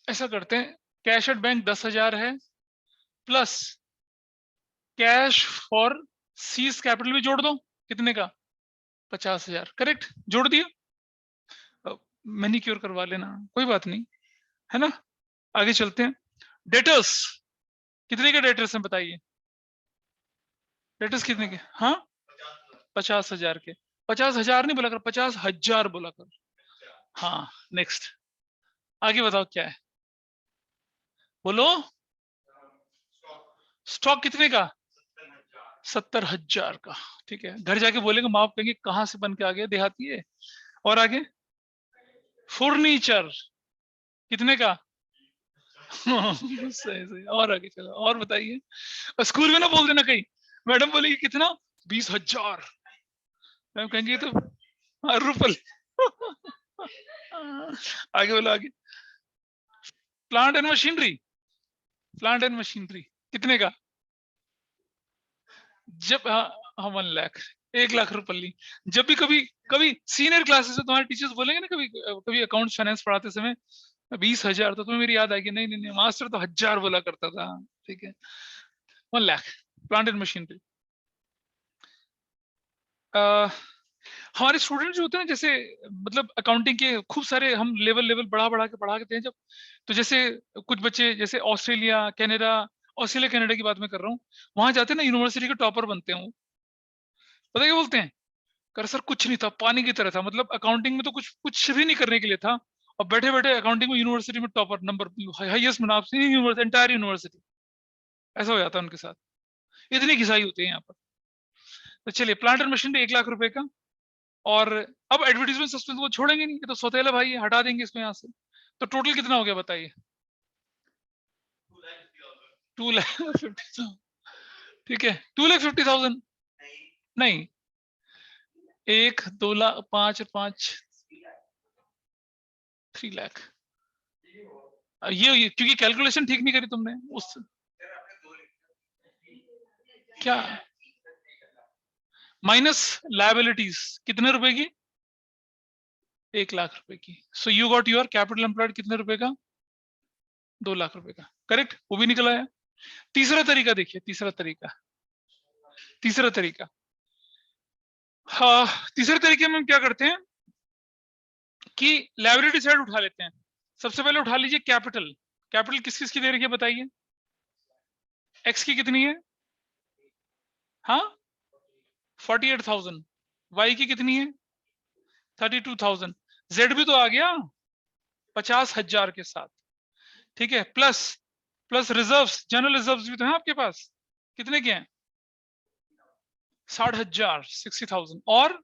ऐसा करते हैं, कैश एट बैंक 10,000 है, plus cash for seize capital भी जोड़ दो, कितने का, 50,000। करेक्ट, जोड़ दिया, मैनिक्योर करवा लेना, कोई बात नहीं, है ना। आगे चलते हैं, डेटर्स कितने के डेटर्स हैं बताइए, डेटर्स कितने के, हाँ 50,000 के। 50,000 नहीं बोला कर, 50,000 बोला कर। हाँ नेक्स्ट, आगे बताओ क्या है, बोलो। स्टॉक कितने का, 70,000 का, ठीक है। घर जाके बोलेंगे, माँ कहेंगे कहाँ से बन के आ गया देहाती है। और आगे फर्नीचर कितने का सही सही, और आगे चलो, और बताइए। और स्कूल में ना बोल देना कहीं, मैडम बोलेगी कितना, 20,000, मैम कहेंगे ये तो रुपल आगे बोलो, आगे plant and machinery, plant and machinery कितने का, जब हाँ 1 लाख, 1 लाख रुपये। जब भी कभी कभी सीनियर क्लासेस में तुम्हारे टीचर्स बोलेंगे ना, कभी कभी अकाउंट फाइनेंस पढ़ाते समय 20,000, तो तुम्हें मेरी याद आएगी, नहीं नहीं नहीं मास्टर तो 1,000 बोला करता था, ठीक है। 1 लाख प्लांट एंड मशीनरी। हमारे स्टूडेंट जो होते हैं, जैसे मतलब अकाउंटिंग के खूब सारे हम लेवल लेवल बढ़ा बढ़ा के पढ़ाते हैं जब, तो जैसे कुछ बच्चे जैसे ऑस्ट्रेलिया कनाडा, ऑस्ट्रेलिया कनाडा की बात मैं कर रहा हूँ, वहां जाते हैं ना यूनिवर्सिटी के टॉपर बनते हैं वो, पता क्या बोलते हैं, कर सर कुछ नहीं था, पानी की तरह था, मतलब अकाउंटिंग में तो कुछ कुछ भी नहीं करने के लिए था, और बैठे बैठे अकाउंटिंग में यूनिवर्सिटी में topper, number highest university, entire university. ऐसा हो जाता है उनके साथ, इतनी घिसाई होती है यहाँ पर। तो चलिए, प्लांट एंड मशीनरी 1 लाख रुपए का। और अब एडवर्टीजमेंट सस्पेंस को छोड़ेंगे नहीं, ये तो सौतेला भाई है, हटा देंगे इसमें यहाँ से। तो टोटल कितना हो गया बताइए, 2,50,000, ठीक है। 2,50,000 नहीं, 1 2 लाख 5 5 3 लाख। ये क्योंकि कैलकुलेशन ठीक नहीं करी तुमने उस, क्या माइनस लायबिलिटीज कितने रुपए की, 1 लाख रुपए की। So you got your capital employed कितने रुपए का, 2 लाख रुपए का। करेक्ट, वो भी निकल आया। तीसरा तरीका देखिए, तीसरा तरीका, तीसरा तरीका, हाँ तीसरे तरीके में हम क्या करते हैं कि लायबिलिटी साइड उठा लेते हैं। सबसे पहले उठा लीजिए कैपिटल, कैपिटल किस किस की दे रखी है बताइए, एक्स की कितनी है, हाँ 48,000, वाई की कितनी है 32,000, जेड भी तो आ गया 50,000 के साथ। ठीक है, प्लस रिजर्व्स, जनरल रिजर्व्स भी तो हैं आपके पास, कितने के हैं? 60,000, 60,000, और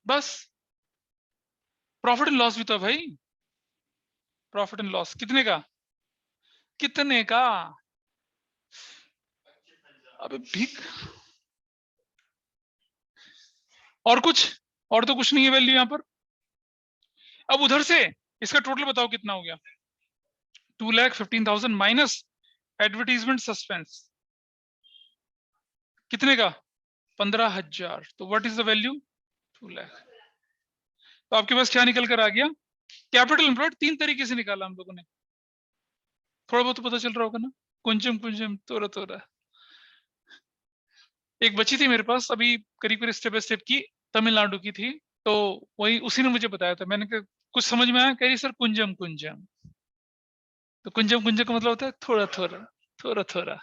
बस प्रॉफिट एंड लॉस भी तो है भाई, प्रॉफिट एंड लॉस कितने का? कितने का? अबे भीख, और कुछ, और तो कुछ नहीं है वैल्यू यहां पर। अब उधर से इसका टोटल बताओ कितना हो गया? 2,15,000 माइनस एडवर्टीजमेंट सस्पेंस, कितने का? 15,000। तो what is the value? 2 lakh. तो आपके पास क्या निकल कर आ गया? कैपिटल एम्प्लॉयड तीन तरीके से निकाला हम लोगों ने, थोड़ा बहुत तो पता चल रहा होगा ना, कुंजम कुंजम तोरा तोरा। एक बची थी मेरे पास अभी, करीब करीब स्टेप बाय स्टेप की, तमिलनाडु की थी, तो वही उसी ने मुझे बताया था, मैंने कहा कुछ समझ में आया, कह रही सर कुंजम कुंजम। तो कुंजम कुंजम का मतलब होता है थोड़ा थोड़ा, थोड़ा थोड़ा,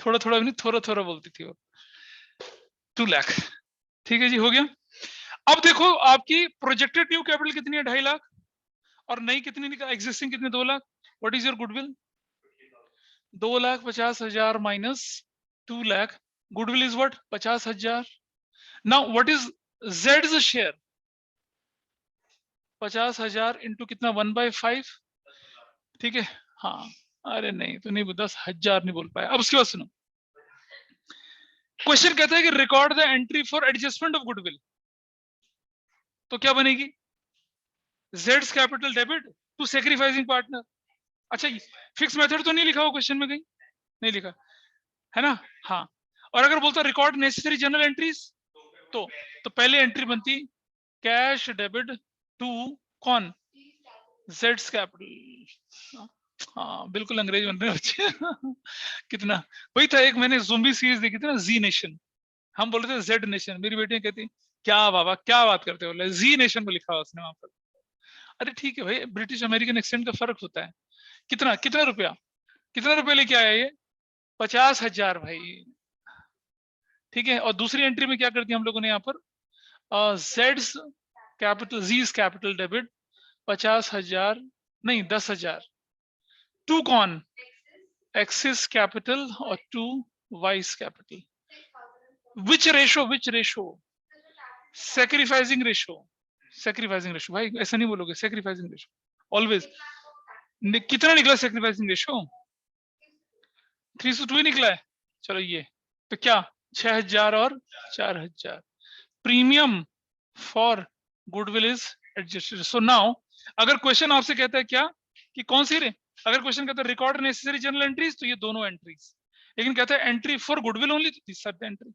थोड़ा थोड़ा भी नहीं, थोड़ा थोड़ा बोलती थी वो। 2 लाख, ठीक है जी, हो गया। अब देखो आपकी प्रोजेक्टेड न्यू कैपिटल कितनी है? 2.5 लाख, और नई कितनी निकल, एग्जिस्टिंग कितने? 2 lakh. What is your goodwill? 2,50,000 minus 2 lakh, goodwill is what? 50,000। Now what is Z share? 50,000 into कितना? 1/5, ठीक है। हाँ, अरे नहीं तो नहीं, 10,000 नहीं बोल पाया। अब उसके बाद सुनो, क्वेश्चन कहता है कि record the entry for adjustment of goodwill, तो क्या बनेगी? जेड्स capital debit to sacrificing partner. अच्छा, फिक्स मेथड तो नहीं लिखा हुआ क्वेश्चन में कहीं? नहीं लिखा है ना? हाँ, और अगर बोलता रिकॉर्ड नेसेसरी जनरल एंट्रीज, तो पहले एंट्री बनती कैश डेबिट टू कौन? Jades capital. हाँ बिल्कुल अंग्रेज बन रहे हैं बच्चे। कितना, वही था, एक मैंने ज़ोंबी सीरीज देखी थी ना, जी नेशन, हम बोल रहे थे जेड नेशन, मेरी बेटी कहती क्या बाबा क्या बात करते हो, जी नेशन में लिखा हुआ उसने वहां पर। अरे ठीक है भाई, ब्रिटिश अमेरिकन एक्सेंट का फर्क होता है। कितना कितना रुपया, कितना रुपया लेके आया ये? 50,000 भाई, ठीक है। और दूसरी एंट्री में क्या कर दिया हम लोगों ने यहाँ पर? जेड्स कैपिटल, जीज कैपिटल डेबिट 50,000, नहीं 10,000, टू कौन? एक्सिस कैपिटल और to Y's capital. Which ratio? Sacrificing ratio, sacrificing ratio भाई, ऐसा नहीं बोलोगे, सेक्रीफाइसिंग रेशो ऑलवेज। कितना निकला सेक्रीफाइसिंग रेशो? 3:2 ही निकला है। चलो ये तो क्या, 6,000 और 4,000। Premium for goodwill is adjusted. So now अगर क्वेश्चन आपसे कहता है क्या, कि कौन सी रे, अगर क्वेश्चन कहता है रिकॉर्ड नेसेसरी जनरल एंट्रीज, तो ये दोनों एंट्रीज, लेकिन कहता है एंट्री फॉर गुडविल ओनली, तो तीसरा एंट्री।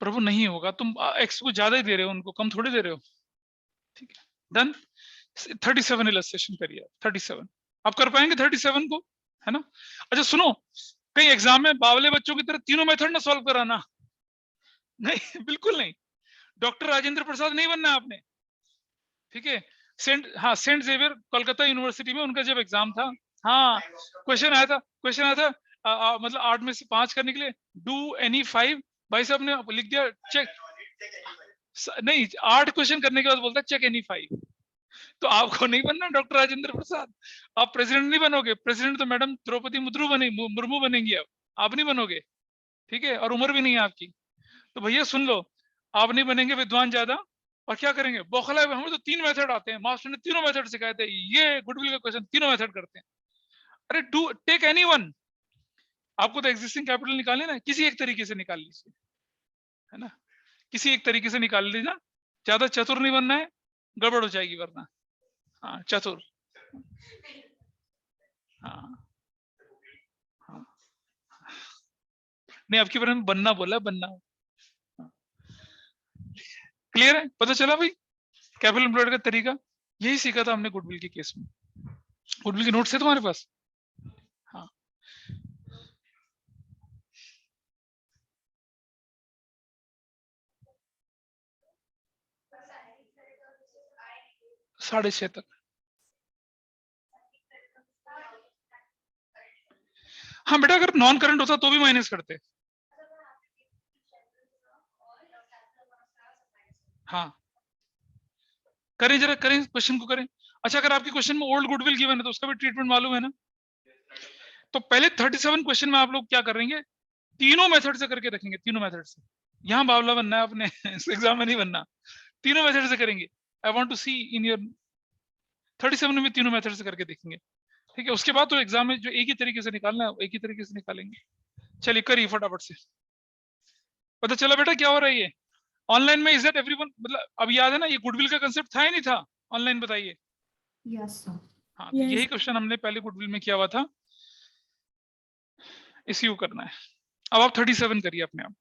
प्रभु नहीं होगा, तुम एक्स को ज्यादा ही दे रहे हो, उनको कम थोड़ी दे रहे हो, ठीक है। डन। 37 इलस्ट्रेशन करिए, 37 आप कर पाएंगे 37 को, है ना? अच्छा सुनो, कहीं एग्जाम में बावले बच्चों की तरह तीनों मेथड ना सॉल्व कराना, नहीं बिल्कुल नहीं, डॉक्टर राजेंद्र प्रसाद नहीं बनना आपने, ठीक है। सेंट जेवियर कोलकाता यूनिवर्सिटी में उनका जब एग्जाम था, हाँ क्वेश्चन आया था, मतलब 8 में से 5 करने के लिए डू एनी 5, भाई साहब ने लिख दिया चेक, नहीं 8 क्वेश्चन करने के बाद बोलता चेक एनी 5। तो आपको नहीं बनना डॉक्टर राजेंद्र प्रसाद, आप प्रेसिडेंट नहीं बनोगे, प्रेसिडेंट तो मैडम द्रौपदी मुर्मू बनेंगी, आप नहीं बनोगे, ठीक है, और उम्र भी नहीं है आपकी। तो भैया सुन लो, आप नहीं बनेंगे विद्वान ज्यादा, और क्या करेंगे, बौखला हमें तो 3 मेथड आते हैं, मास्टर ने तीनों मेथड सिखाए थे, ये गुडविल का क्वेश्चन तीनों मेथड करते हैं। अरे डू टेक एनी वन, आपको तो एग्जिस्टिंग कैपिटल निकालने ना, किसी एक तरीके से निकाल लीजिए, है ना, किसी एक तरीके से निकाल लीजिए, ज्यादा चतुर नहीं बनना है, गड़बड़ हो जाएगी वरना। हाँ चतुर, हाँ हाँ, नहीं आपके बारे में बनना बोला, बनना। क्लियर है, पता चला भाई कैपिटल एम्प्लॉयड का तरीका, यही सीखा था हमने गुडविल के केस में। गुडविल के नोट्स है तुम्हारे पास? हाँ, साढ़े 6 तक। हाँ बेटा, अगर नॉन करंट होता तो भी माइनस करते। हाँ करें जरा, करें क्वेश्चन को करें। अच्छा, अगर आपके क्वेश्चन में ओल्ड गुडविल गिवन है तो उसका भी ट्रीटमेंट मालूम है ना? तो पहले 37 क्वेश्चन में आप लोग क्या करेंगे, तीनों मेथड से करके रखेंगे, तीनों मेथड से। यहाँ बावला बनना है आपने, इस एग्जाम में नहीं बनना, तीनों मेथड से करेंगे। I want to see in your 37 में तीनों मेथड से करके देखेंगे, ठीक है? उसके बाद तो एग्जाम में जो एक ही तरीके से निकालना है एक ही तरीके से निकालेंगे। चलिए करिए फटाफट से। पता चला बेटा क्या हो रहा है ये ऑनलाइन में? इज दैट एवरीवन, मतलब अब याद है ना ये गुडविल का कंसेप्ट था ही नहीं था ऑनलाइन? बताइए। Yes, sir. हाँ, तो Yes. यही क्वेश्चन हमने पहले गुडविल में किया हुआ था, इसी को करना है। अब आप 37 करिए अपने आप।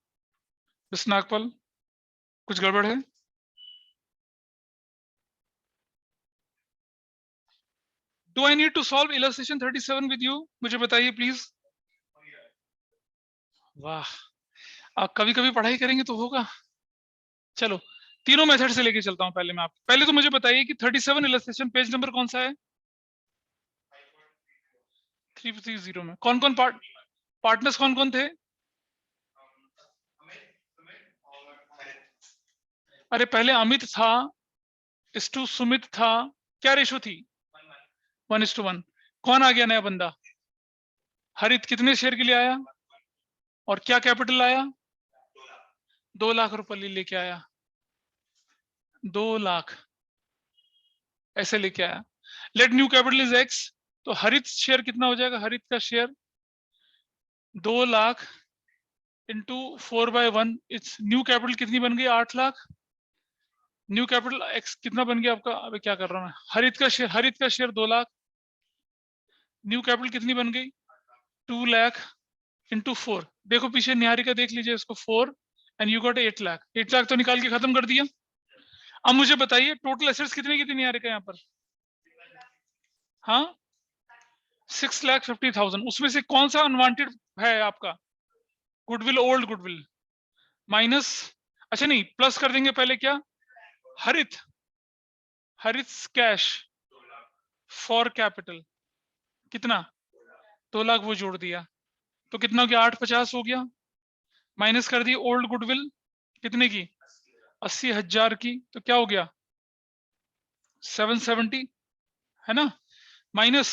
मिस नागपाल, कुछ गड़बड़ है? Do I need to solve illustration 37 with you? मुझे बताइए प्लीज। वाह, आप कभी कभी पढ़ाई करेंगे तो होगा। चलो तीनों मेथड से लेके चलता हूं पहले मैं आपको। पहले तो मुझे बताइए कि 37 इलस्ट्रेशन पेज नंबर कौन सा है? 330 में कौन कौन पार्टनर्स कौन कौन थे? अरे पहले अमित था, इस टू सुमित था, क्या रेशो थी? 1:1। कौन आ गया नया बंदा? हरित कितने शेयर के लिए आया और क्या कैपिटल आया? 2 लाख रुपए लेके आया, 2 लाख ऐसे लेके आया। Let new capital is X, तो हरित शेयर कितना हो जाएगा? हरित का share 2 lakh into 4/1, it's new capital कितनी बन गई? 8 लाख। न्यू कैपिटल एक्स कितना बन गया आपका? अबे क्या कर रहा हूं मैं, हरित का शेयर 2 लाख, न्यू कैपिटल कितनी बन गई? 2 लाख इंटू 4। देखो पीछे निहारिका देख लीजिए इसको, 4 and you got 8 lakh. 8 lakh तो निकाल के खत्म कर दिया। अब मुझे बताइए टोटल एसेट्स कितनी की थी निहारिका यहाँ पर? हाँ, 6,50,000। उसमें से कौन सा अनवांटेड है आपका? गुडविल, ओल्ड गुडविल माइनस, अच्छा नहीं प्लस कर देंगे पहले क्या? हरित कैश फॉर कैपिटल कितना? 2 लाख वो जोड़ दिया, तो कितना हो गया? 850 हो गया। माइनस कर दी ओल्ड गुडविल कितने की? 80,000 की, तो क्या हो गया? 770, है ना? माइनस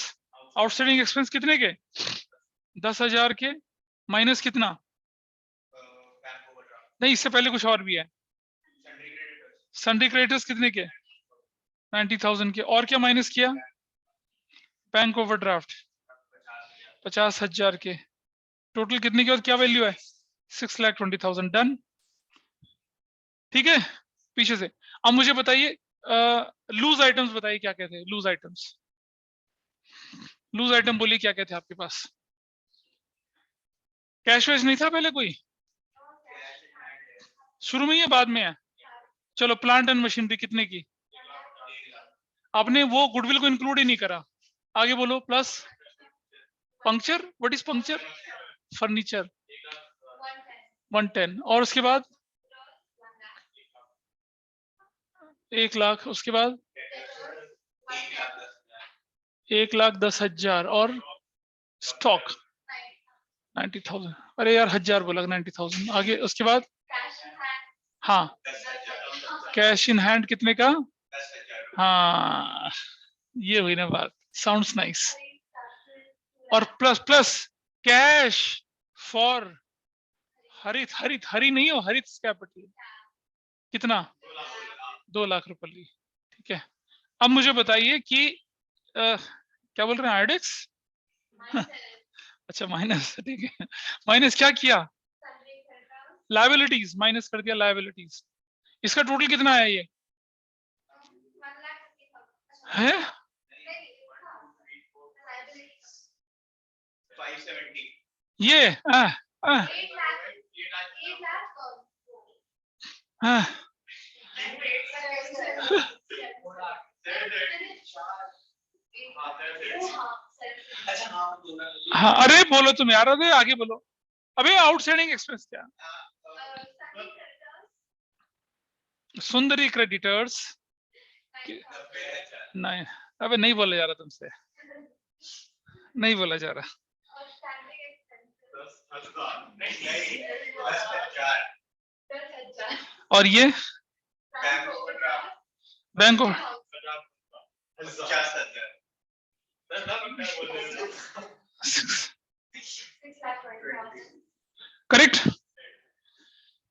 आउटस्टैंडिंग एक्सपेंस कितने के? 10,000 के, माइनस कितना? नहीं, इससे पहले कुछ और भी है। सन्ड्री क्रेडिटर्स कितने के? 90,000 के। और क्या माइनस किया? बैंक ओवरड्राफ्ट 50,000 के। टोटल कितने की और क्या वैल्यू है? 6,20,000। डन, ठीक है। पीछे से अब मुझे बताइए लूज आइटम्स बताइए क्या कहते हैं? लूज आइटम्स, लूज आइटम बोलिए क्या कहते हैं आपके पास? कैश वैश नहीं था पहले कोई? शुरू में ही है बाद में है? चलो प्लांट एंड मशीनरी कितने की? आपने वो गुडविल को इंक्लूड ही नहीं करा। आगे बोलो। Plus puncture, what is puncture? Furniture 110, और उसके बाद 1 लाख, उसके बाद 1,10,000 और स्टॉक 90,000। अरे यार 1000 बोला, 90,000। आगे उसके बाद हाँ, कैश इन हैंड कितने का? हाँ, ये हुई ना बात, साउंड्स नाइस। और प्लस प्लस कैश फॉर हरित हरी नहीं हो, हरित कैपिटल कितना? 2 लाख रुपए ली, ठीक है। अब मुझे बताइए कि क्या बोल रहे हैं? आइडेक्स अच्छा माइनस, ठीक है। माइनस क्या किया? लायबिलिटीज माइनस कर दिया, लायबिलिटीज। इसका टोटल कितना है ये? है 570 ये हाँ, अरे बोलो तुम यार, अरे आगे बोलो। अबे आउटस्टैंडिंग एक्सपेंस क्या? सुंदरी क्रेडिटर्स नहीं, अबे नहीं बोला जा रहा तुमसे, नहीं बोला जा रहा। और ये बैंक ऑफ करेक्ट।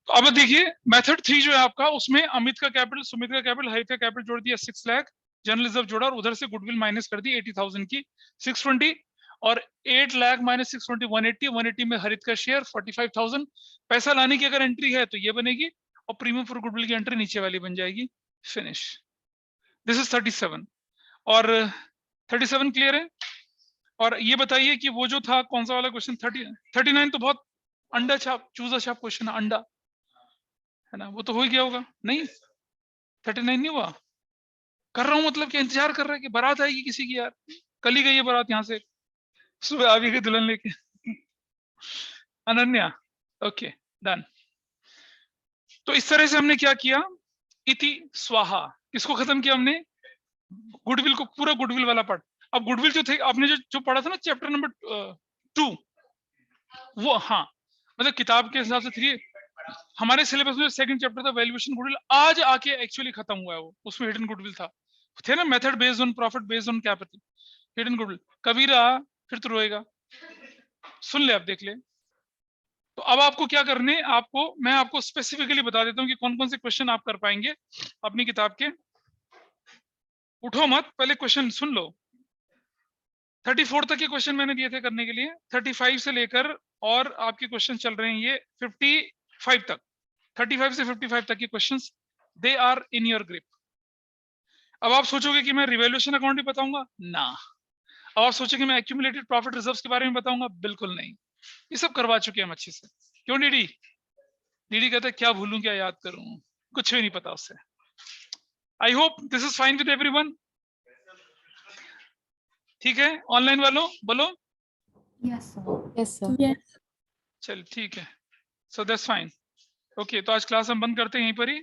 तो अब देखिए मेथड 3 जो है आपका, उसमें अमित का कैपिटल, सुमित का कैपिटल, हरित का कैपिटल जोड़ दिया 6 लाख, जनरल रिजर्व जोड़ा और उधर से गुडविल माइनस कर दी 80,000 की 620, और 8 लाख माइनस 620 180, 180 में हरित का शेयर 45,000। पैसा लाने की अगर एंट्री है तो ये बनेगी, और प्रीमियम फॉर गुडविल की एंट्री नीचे वाली बन जाएगी। फिनिश। दिस इज 37 और 37 क्लियर है। और ये बताइए कि वो जो था कौन सा वाला क्वेश्चन 39 तो बहुत अंडा छाप चूजा छाप क्वेश्चन है, अंडा है ना, वो तो हो ही गया होगा। नहीं 39 नहीं हुआ, कर रहा हूं मतलब कि इंतजार कर रहा है कि बारात आएगी किसी की, यार कल ही गई है बारात यहाँ से, सुबह आ भी गई दुल्हन लेके। Ananya, okay done. तो इस तरह से हमने क्या किया, इति स्वाहा, किसको खत्म किया हमने, गुडविल को, पूरा गुडविल वाला पार्ट। अब गुडविल जो थे आपने जो पढ़ा था ना चैप्टर नंबर 2, वो हाँ मतलब किताब के हिसाब से 3, हमारे सिलेबस में सेकंड चैप्टर था वैल्यूएशन गुडविल, आज आके एक्चुअली खत्म हुआ है वो, उसमें हिडन गुडविल था, थे ना method based on profit based on capital, hidden goodwill. Kabira फिर तो रोएगा, सुन ले आप, देख ले। तो अब आपको क्या करने, मैं आपको स्पेसिफिकली बता देता हूँ कि कौन कौन से क्वेश्चन आप कर पाएंगे अपनी किताब के। उठो मत, पहले क्वेश्चन सुन लो। 34 तक के क्वेश्चन मैंने दिए थे करने के लिए, 35 से लेकर और आपके क्वेश्चन चल रहे हैं ये 55 तक, 35 से 55 तक के questions, they are in your grip. अब आप सोचोगे कि मैं रिवैल्यूएशन अकाउंट भी बताऊंगा ना, अब आप सोचोगे मैं एक्यूमुलेटेड प्रॉफिट रिजर्व्स के बारे में बताऊंगा, बिल्कुल नहीं, ये सब करवा चुके हैं हम अच्छे से। क्यों डीडी? डीडी कहता है क्या भूलूं क्या याद करूं, कुछ भी नहीं पता उससे। I hope this is fine with everyone. ठीक है, ऑनलाइन वालों बोलो। Yes, sir. Yes, sir. Yes. चल ठीक है, सो दैट्स फाइन। ओके, तो आज क्लास हम बंद करते हैं यहीं पर ही।